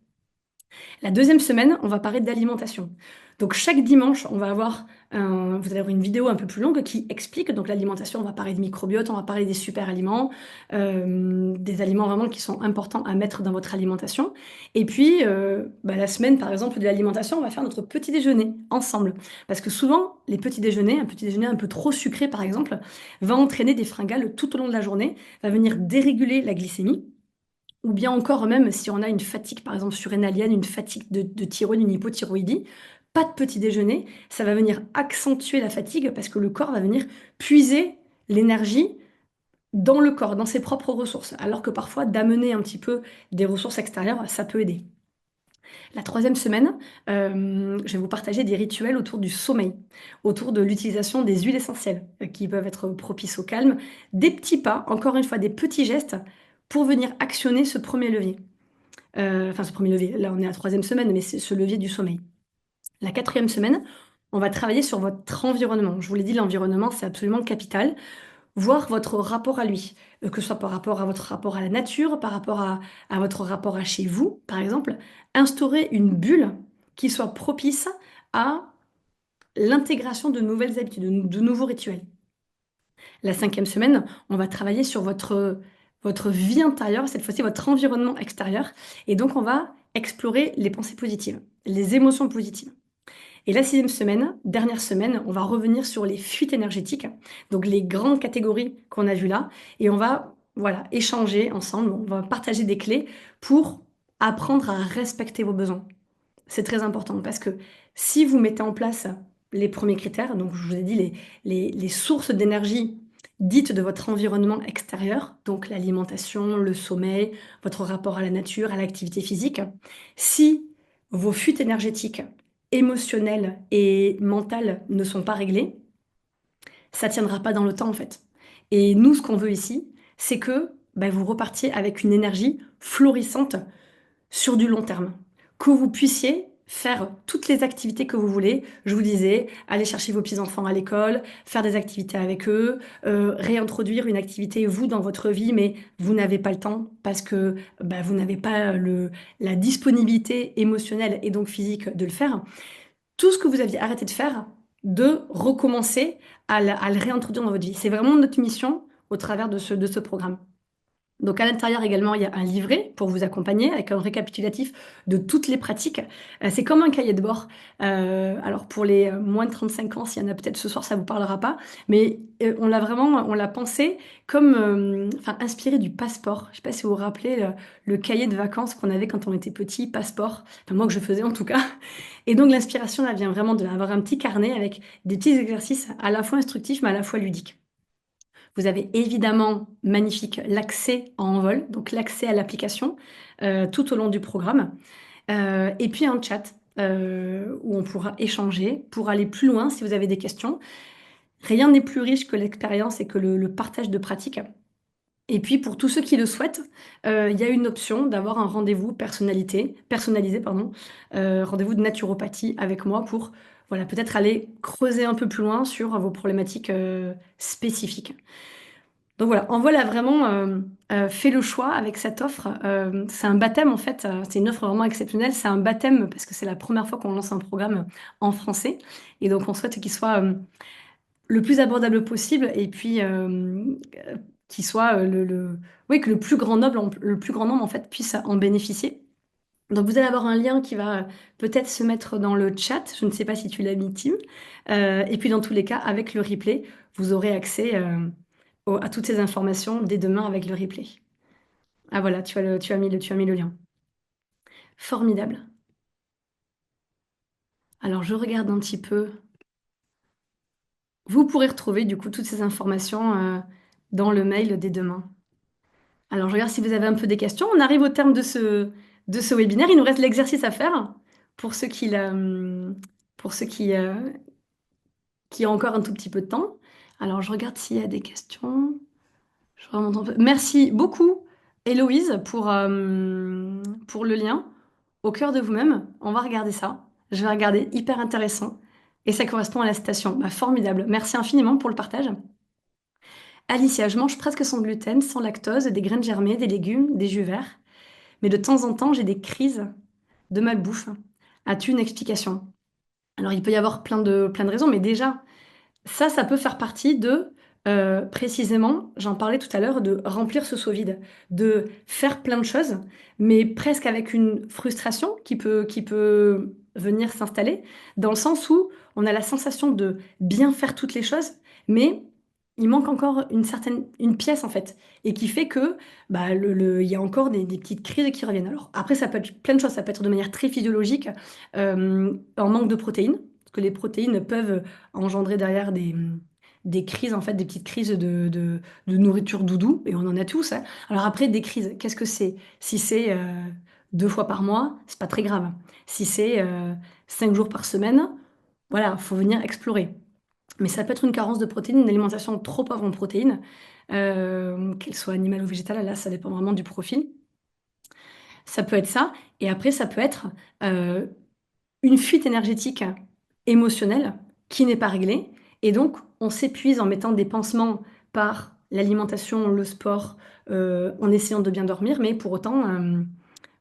La deuxième semaine, on va parler d'alimentation. Donc chaque dimanche, vous allez avoir une vidéo un peu plus longue qui explique donc l'alimentation. On va parler de microbiote, on va parler des super aliments, des aliments vraiment qui sont importants à mettre dans votre alimentation. Et puis la semaine, par exemple, de l'alimentation, on va faire notre petit déjeuner ensemble. Parce que souvent, les petits déjeuners, un petit déjeuner un peu trop sucré, par exemple, va entraîner des fringales tout au long de la journée, va venir déréguler la glycémie. Ou bien encore, même si on a une fatigue, par exemple surrénalienne, une fatigue de thyroïde, une hypothyroïdie, pas de petit déjeuner, ça va venir accentuer la fatigue parce que le corps va venir puiser l'énergie dans le corps, dans ses propres ressources. Alors que parfois, d'amener un petit peu des ressources extérieures, ça peut aider. La troisième semaine, je vais vous partager des rituels autour du sommeil, autour de l'utilisation des huiles essentielles qui peuvent être propices au calme, des petits pas, encore une fois, des petits gestes pour venir actionner ce premier levier. Enfin, ce premier levier, là on est à la troisième semaine, mais c'est ce levier du sommeil. La quatrième semaine, on va travailler sur votre environnement. Je vous l'ai dit, l'environnement, c'est absolument capital. Voir votre rapport à lui, que ce soit par rapport à votre rapport à la nature, par rapport à votre rapport à chez vous, par exemple. Instaurer une bulle qui soit propice à l'intégration de nouvelles habitudes, de nouveaux rituels. La cinquième semaine, on va travailler sur votre vie intérieure, cette fois-ci votre environnement extérieur. Et donc, on va explorer les pensées positives, les émotions positives. Et la sixième semaine, dernière semaine, on va revenir sur les fuites énergétiques, donc les grandes catégories qu'on a vues là, et on va voilà, échanger ensemble, on va partager des clés pour apprendre à respecter vos besoins. C'est très important parce que si vous mettez en place les premiers critères, donc je vous ai dit les sources d'énergie dites de votre environnement extérieur, donc l'alimentation, le sommeil, votre rapport à la nature, à l'activité physique, si vos fuites énergétiques, émotionnelles et mentales ne sont pas réglées, ça tiendra pas dans le temps en fait. Et nous, ce qu'on veut ici, c'est que bah, vous repartiez avec une énergie florissante sur du long terme. Que vous puissiez faire toutes les activités que vous voulez. Je vous disais, aller chercher vos petits-enfants à l'école, faire des activités avec eux, réintroduire une activité, vous, dans votre vie, mais vous n'avez pas le temps parce que bah, vous n'avez pas la disponibilité émotionnelle et donc physique de le faire. Tout ce que vous aviez arrêté de faire, de recommencer à le réintroduire dans votre vie. C'est vraiment notre mission au travers de ce programme. Donc à l'intérieur également, il y a un livret pour vous accompagner avec un récapitulatif de toutes les pratiques. C'est comme un cahier de bord. Alors pour les moins de 35 ans, s'il y en a peut-être ce soir, ça vous parlera pas. Mais on l'a pensé comme, enfin inspiré du passeport. Je sais pas si vous vous rappelez le cahier de vacances qu'on avait quand on était petit, passeport. Enfin moi que je faisais en tout cas. Et donc l'inspiration, elle vient vraiment d'avoir un petit carnet avec des petits exercices à la fois instructifs mais à la fois ludiques. Vous avez évidemment, magnifique, l'accès en envol, donc l'accès à l'application tout au long du programme. Et puis un chat où on pourra échanger pour aller plus loin si vous avez des questions. Rien n'est plus riche que l'expérience et que le partage de pratiques. Et puis pour tous ceux qui le souhaitent, il y a une option d'avoir un rendez-vous personnalisé, pardon, rendez-vous de naturopathie avec moi pour voilà, peut-être aller creuser un peu plus loin sur vos problématiques spécifiques. Donc voilà, Envol a vraiment fait le choix avec cette offre. C'est un baptême en fait, c'est une offre vraiment exceptionnelle. C'est un baptême parce que c'est la première fois qu'on lance un programme en français. Et donc on souhaite qu'il soit le plus abordable possible et puis qu'il soit oui, que le plus grand nombre en fait puisse en bénéficier. Donc vous allez avoir un lien qui va peut-être se mettre dans le chat. Je ne sais pas si tu l'as mis, Tim. Et puis dans tous les cas, avec le replay, vous aurez accès à toutes ces informations dès demain avec le replay. Ah voilà, tu as mis le lien. Formidable. Alors je regarde un petit peu. Vous pourrez retrouver du coup toutes ces informations dans le mail dès demain. Alors je regarde si vous avez un peu des questions. On arrive au terme de ce webinaire. Il nous reste l'exercice à faire pour ceux pour ceux qui ont encore un tout petit peu de temps. Alors je regarde s'il y a des questions. Je remonte un peu. Merci beaucoup, Héloïse, pour le lien. Au cœur de vous-même, on va regarder ça. Je vais regarder, hyper intéressant. Et ça correspond à la citation. Bah, formidable. Merci infiniment pour le partage. Alicia, je mange presque sans gluten, sans lactose, des graines germées, des légumes, des jus verts. Mais de temps en temps, j'ai des crises de malbouffe. As-tu une explication? Alors, il peut y avoir plein de raisons, mais déjà, ça peut faire partie de, précisément, j'en parlais tout à l'heure, de remplir ce seau vide, de faire plein de choses, mais presque avec une frustration qui peut venir s'installer, dans le sens où on a la sensation de bien faire toutes les choses, mais il manque encore une pièce en fait, et qui fait que bah, il y a encore des petites crises qui reviennent. Alors après, ça peut être plein de choses, ça peut être de manière très physiologique, en manque de protéines, parce que les protéines peuvent engendrer derrière des crises, en fait, des petites crises de nourriture doudou, et on en a tous, hein. Alors après, des crises, qu'est-ce que c'est? Si c'est 2 fois par mois, c'est pas très grave. Si c'est 5 jours par semaine, voilà, faut venir explorer. Mais ça peut être une carence de protéines, une alimentation trop pauvre en protéines, qu'elle soit animale ou végétale, là, ça dépend vraiment du profil. Ça peut être ça, et après, ça peut être euh, une fuite énergétique émotionnelle qui n'est pas réglée. Et donc, on s'épuise en mettant des pansements par l'alimentation, le sport, en essayant de bien dormir, mais pour autant,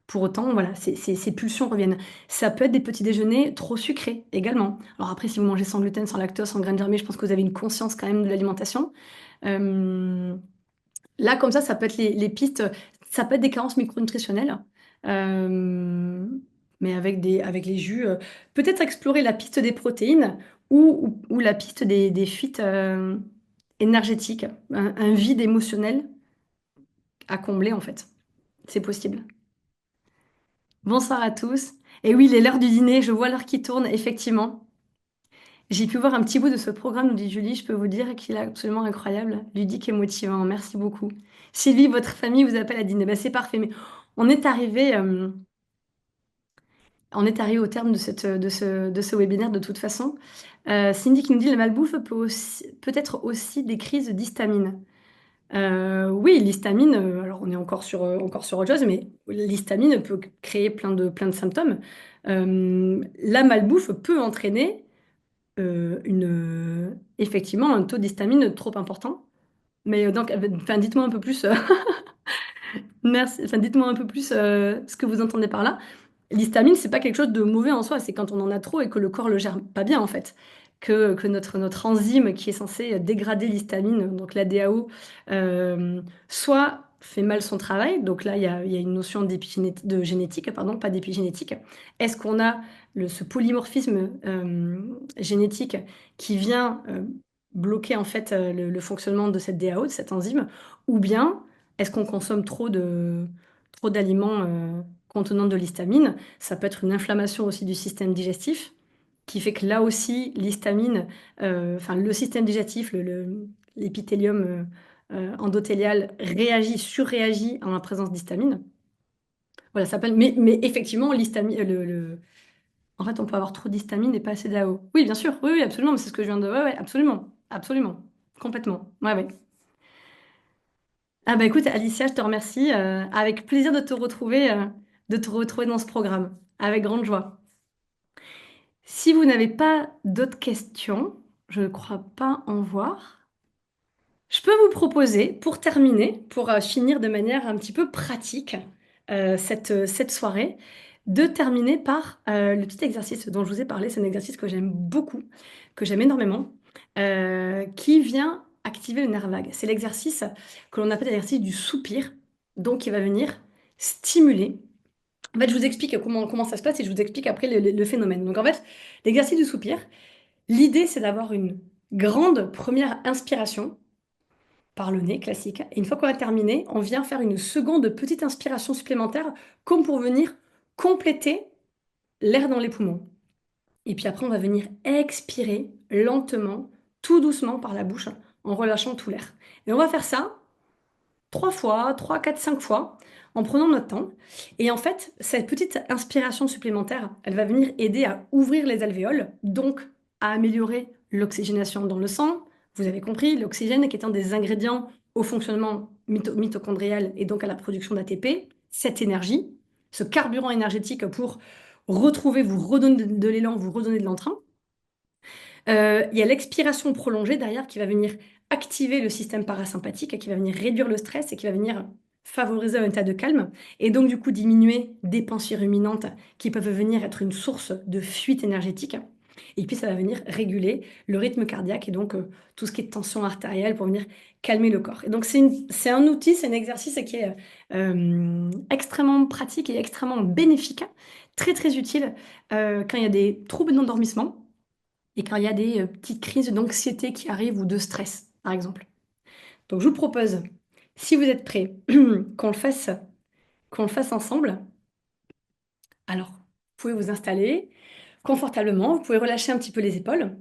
Pour autant, voilà, ces pulsions reviennent. Ça peut être des petits déjeuners trop sucrés également. Alors après, si vous mangez sans gluten, sans lactose, sans graines germées, je pense que vous avez une conscience quand même de l'alimentation. Euh, Là, comme ça peut être les pistes, ça peut être des carences micronutritionnelles, euh, mais avec les jus. Peut-être explorer la piste des protéines ou la piste des fuites énergétiques, un vide émotionnel à combler en fait. C'est possible. Bonsoir à tous. Et oui, il est l'heure du dîner, je vois l'heure qui tourne, effectivement. J'ai pu voir un petit bout de ce programme, nous dit Julie, je peux vous dire qu'il est absolument incroyable, ludique et motivant. Merci beaucoup. Sylvie, votre famille vous appelle à dîner. Ben, c'est parfait, mais on est arrivé, euh, on est arrivé au terme de ce webinaire de toute façon. Cindy qui nous dit la malbouffe peut être aussi des crises d'histamine. Oui, l'histamine, alors on est encore sur autre chose, mais l'histamine peut créer plein de symptômes. La malbouffe peut entraîner effectivement un taux d'histamine trop important. Mais donc, enfin, dites-moi un peu plus, merci, enfin, dites-moi un peu plus ce que vous entendez par là. L'histamine, c'est pas quelque chose de mauvais en soi, c'est quand on en a trop et que le corps le gère pas bien en fait. Que notre enzyme qui est censée dégrader l'histamine, donc la DAO, soit fait mal son travail, donc là il y a une notion de génétique, pardon, pas d'épigénétique. Est-ce qu'on a ce polymorphisme génétique qui vient bloquer en fait le fonctionnement de cette DAO, de cette enzyme, ou bien est-ce qu'on consomme trop d'aliments contenant de l'histamine? Ça peut être une inflammation aussi du système digestif, qui fait que là aussi, l'histamine, enfin le système digestif, l'épithélium endothélial surréagit en la présence d'histamine. Voilà, ça s'appelle. Mais effectivement, l'histamine, en fait, on peut avoir trop d'histamine et pas assez d'AO. Oui, bien sûr, oui, oui, absolument, mais c'est ce que je viens de. Ouais, ouais, absolument, absolument, complètement. Ouais, ouais. Ah bah écoute, Alicia, je te remercie. Avec plaisir de te retrouver dans ce programme. Avec grande joie. Si vous n'avez pas d'autres questions, je ne crois pas en voir. Je peux vous proposer, pour terminer, pour finir de manière un petit peu pratique cette soirée, de terminer par le petit exercice dont je vous ai parlé. C'est un exercice que j'aime beaucoup, que j'aime énormément, qui vient activer le nerf vague. C'est l'exercice que l'on appelle l'exercice du soupir, donc qui va venir stimuler. En fait, je vous explique comment ça se passe et je vous explique après le phénomène. Donc en fait, l'exercice du soupir, l'idée c'est d'avoir une grande première inspiration par le nez, classique. Et une fois qu'on a terminé, on vient faire une seconde petite inspiration supplémentaire, comme pour venir compléter l'air dans les poumons. Et puis après, on va venir expirer lentement, tout doucement par la bouche, en relâchant tout l'air. Et on va faire ça 3 fois, 3, 4, 5 fois, en prenant notre temps. Et en fait, cette petite inspiration supplémentaire, elle va venir aider à ouvrir les alvéoles, donc à améliorer l'oxygénation dans le sang. Vous avez compris, l'oxygène qui est un des ingrédients au fonctionnement mitochondrial et donc à la production d'ATP, cette énergie, ce carburant énergétique pour vous redonner de l'élan, vous redonner de l'entrain. Il y a l'expiration prolongée derrière qui va venir activer le système parasympathique, qui va venir réduire le stress et qui va venir favoriser un état de calme et donc du coup diminuer des pensées ruminantes qui peuvent venir être une source de fuite énergétique. Et puis ça va venir réguler le rythme cardiaque et donc tout ce qui est tension artérielle pour venir calmer le corps. Et donc c'est un outil, c'est un exercice qui est extrêmement pratique et extrêmement bénéfique, très très utile quand il y a des troubles d'endormissement et quand il y a des petites crises d'anxiété qui arrivent ou de stress, par exemple. Donc, je vous propose, si vous êtes prêts, qu'on le fasse ensemble. Alors, vous pouvez vous installer confortablement, vous pouvez relâcher un petit peu les épaules.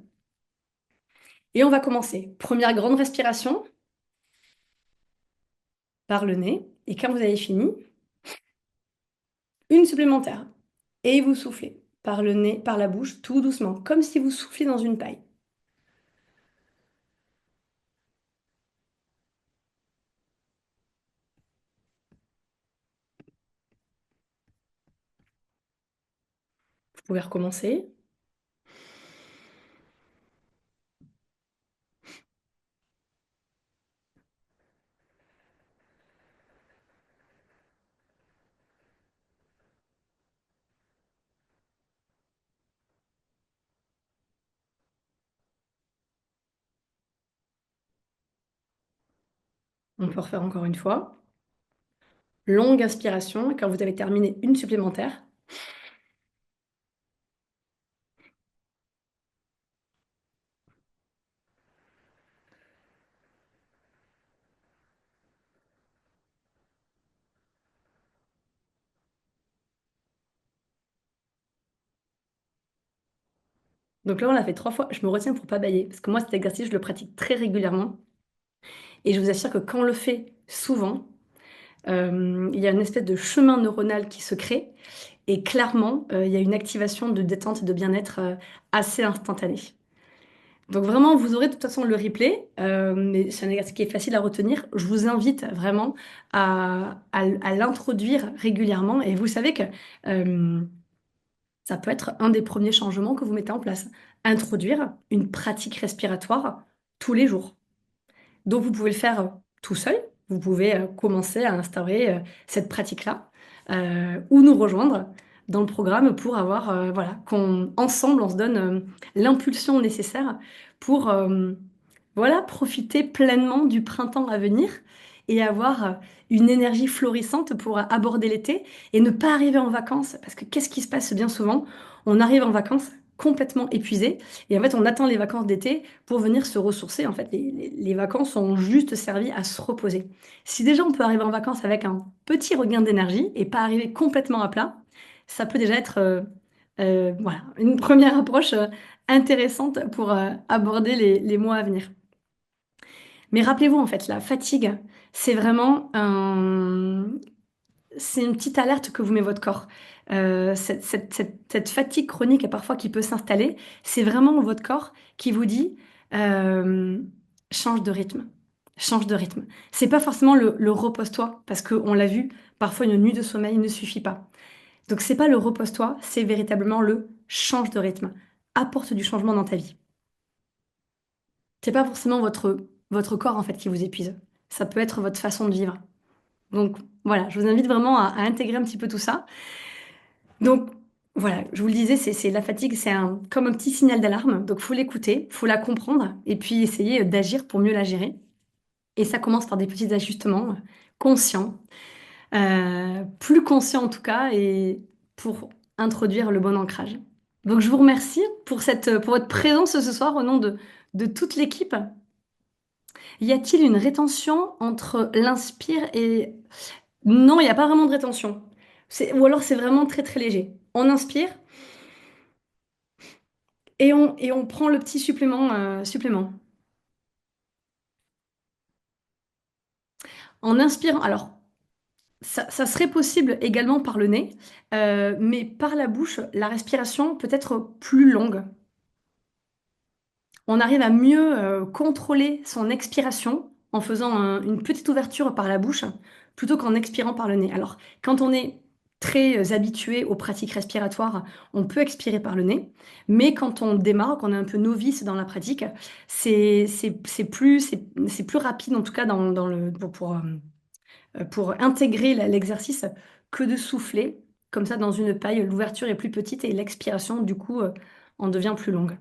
Et on va commencer. Première grande respiration par le nez. Et quand vous avez fini, une supplémentaire. Et vous soufflez par le nez, par la bouche, tout doucement, comme si vous souffliez dans une paille. Vous pouvez recommencer. On peut refaire encore une fois. Longue inspiration. Et quand vous avez terminé, une supplémentaire. Donc là, on l'a fait 3 fois. Je me retiens pour pas bâiller. Parce que moi, cet exercice, je le pratique très régulièrement. Et je vous assure que quand on le fait souvent, il y a une espèce de chemin neuronal qui se crée. Et clairement, il y a une activation de détente et de bien-être assez instantanée. Donc vraiment, vous aurez de toute façon le replay, mais c'est un exercice qui est facile à retenir. Je vous invite vraiment à l'introduire régulièrement. Et vous savez que euh, ça peut être un des premiers changements que vous mettez en place. Introduire une pratique respiratoire tous les jours. Donc, vous pouvez le faire tout seul. Vous pouvez commencer à instaurer cette pratique-là ou nous rejoindre dans le programme pour avoir, voilà, ensemble, on se donne l'impulsion nécessaire pour, voilà, profiter pleinement du printemps à venir et avoir une énergie florissante pour aborder l'été et ne pas arriver en vacances. Parce que qu'est-ce qui se passe bien souvent? On arrive en vacances complètement épuisé et en fait, on attend les vacances d'été pour venir se ressourcer. En fait, les vacances ont juste servi à se reposer. Si déjà on peut arriver en vacances avec un petit regain d'énergie et pas arriver complètement à plat, ça peut déjà être voilà, une première approche intéressante pour aborder les mois à venir. Mais rappelez-vous, en fait, la fatigue, c'est vraiment c'est une petite alerte que vous met votre corps. Cette fatigue chronique, parfois, qui peut s'installer, c'est vraiment votre corps qui vous dit euh, change de rythme. Change de rythme. C'est pas forcément le repose-toi, parce qu'on l'a vu, parfois une nuit de sommeil ne suffit pas. Donc c'est pas le repose-toi, c'est véritablement le change de rythme. Apporte du changement dans ta vie. C'est pas forcément votre corps en fait qui vous épuise. Ça peut être votre façon de vivre. Donc voilà, je vous invite vraiment à intégrer un petit peu tout ça. Donc voilà, je vous le disais, c'est la fatigue, c'est comme un petit signal d'alarme. Donc faut l'écouter, faut la comprendre et puis essayer d'agir pour mieux la gérer. Et ça commence par des petits ajustements conscients, plus conscients en tout cas, et pour introduire le bon ancrage. Donc je vous remercie pour votre présence ce soir au nom de toute l'équipe. Y a-t-il une rétention entre l'inspire et... Non, il n'y a pas vraiment de rétention. Ou alors c'est vraiment très très léger. On inspire et on prend le petit supplément. En inspirant, alors ça serait possible également par le nez, mais par la bouche, la respiration peut être plus longue. On arrive à mieux contrôler son expiration en faisant une petite ouverture par la bouche plutôt qu'en expirant par le nez. Alors, quand on est très habitué aux pratiques respiratoires, on peut expirer par le nez, mais quand on démarre, quand on est un peu novice dans la pratique, c'est plus rapide, en tout cas pour intégrer l'exercice, que de souffler comme ça dans une paille. L'ouverture est plus petite et l'expiration, du coup, en devient plus longue.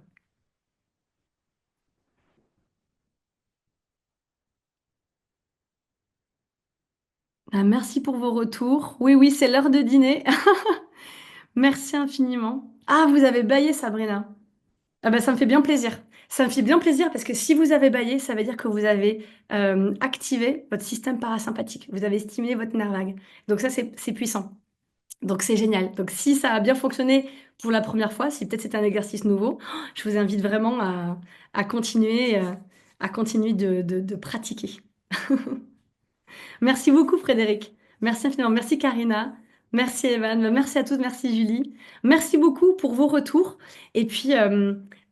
Ah, merci pour vos retours. Oui, oui, c'est l'heure de dîner. Merci infiniment. Ah, vous avez baillé, Sabrina. Ah bah, ça me fait bien plaisir. Ça me fait bien plaisir parce que si vous avez baillé, ça veut dire que vous avez activé votre système parasympathique. Vous avez stimulé votre nerf vague. Donc ça, c'est puissant. Donc c'est génial. Donc si ça a bien fonctionné pour la première fois, si peut-être c'est un exercice nouveau, je vous invite vraiment à continuer, de pratiquer. Merci beaucoup, Frédéric. Merci infiniment. Merci, Karina. Merci, Evan. Merci à tous. Merci, Julie. Merci beaucoup pour vos retours. Et puis,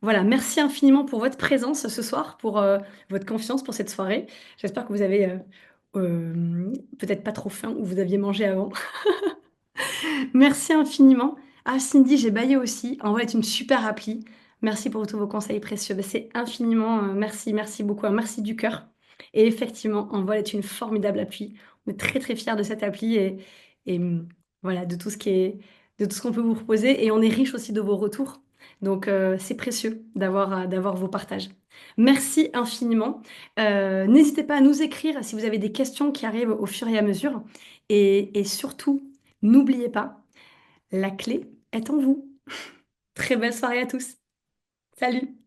voilà, merci infiniment pour votre présence ce soir, pour votre confiance pour cette soirée. J'espère que vous avez peut-être pas trop faim ou vous aviez mangé avant. Merci infiniment. Ah, Cindy, j'ai baillé aussi. Envol est une super appli. Merci pour tous vos conseils précieux. Ben, c'est infiniment, merci, merci beaucoup. Merci du cœur. Et effectivement, Envol est une formidable appli. On est très très fiers de cette appli et voilà, de tout ce qu'on peut vous proposer. Et on est riche aussi de vos retours. Donc, c'est précieux d'avoir vos partages. Merci infiniment. N'hésitez pas à nous écrire si vous avez des questions qui arrivent au fur et à mesure. Et surtout, n'oubliez pas, la clé est en vous. Très belle soirée à tous. Salut!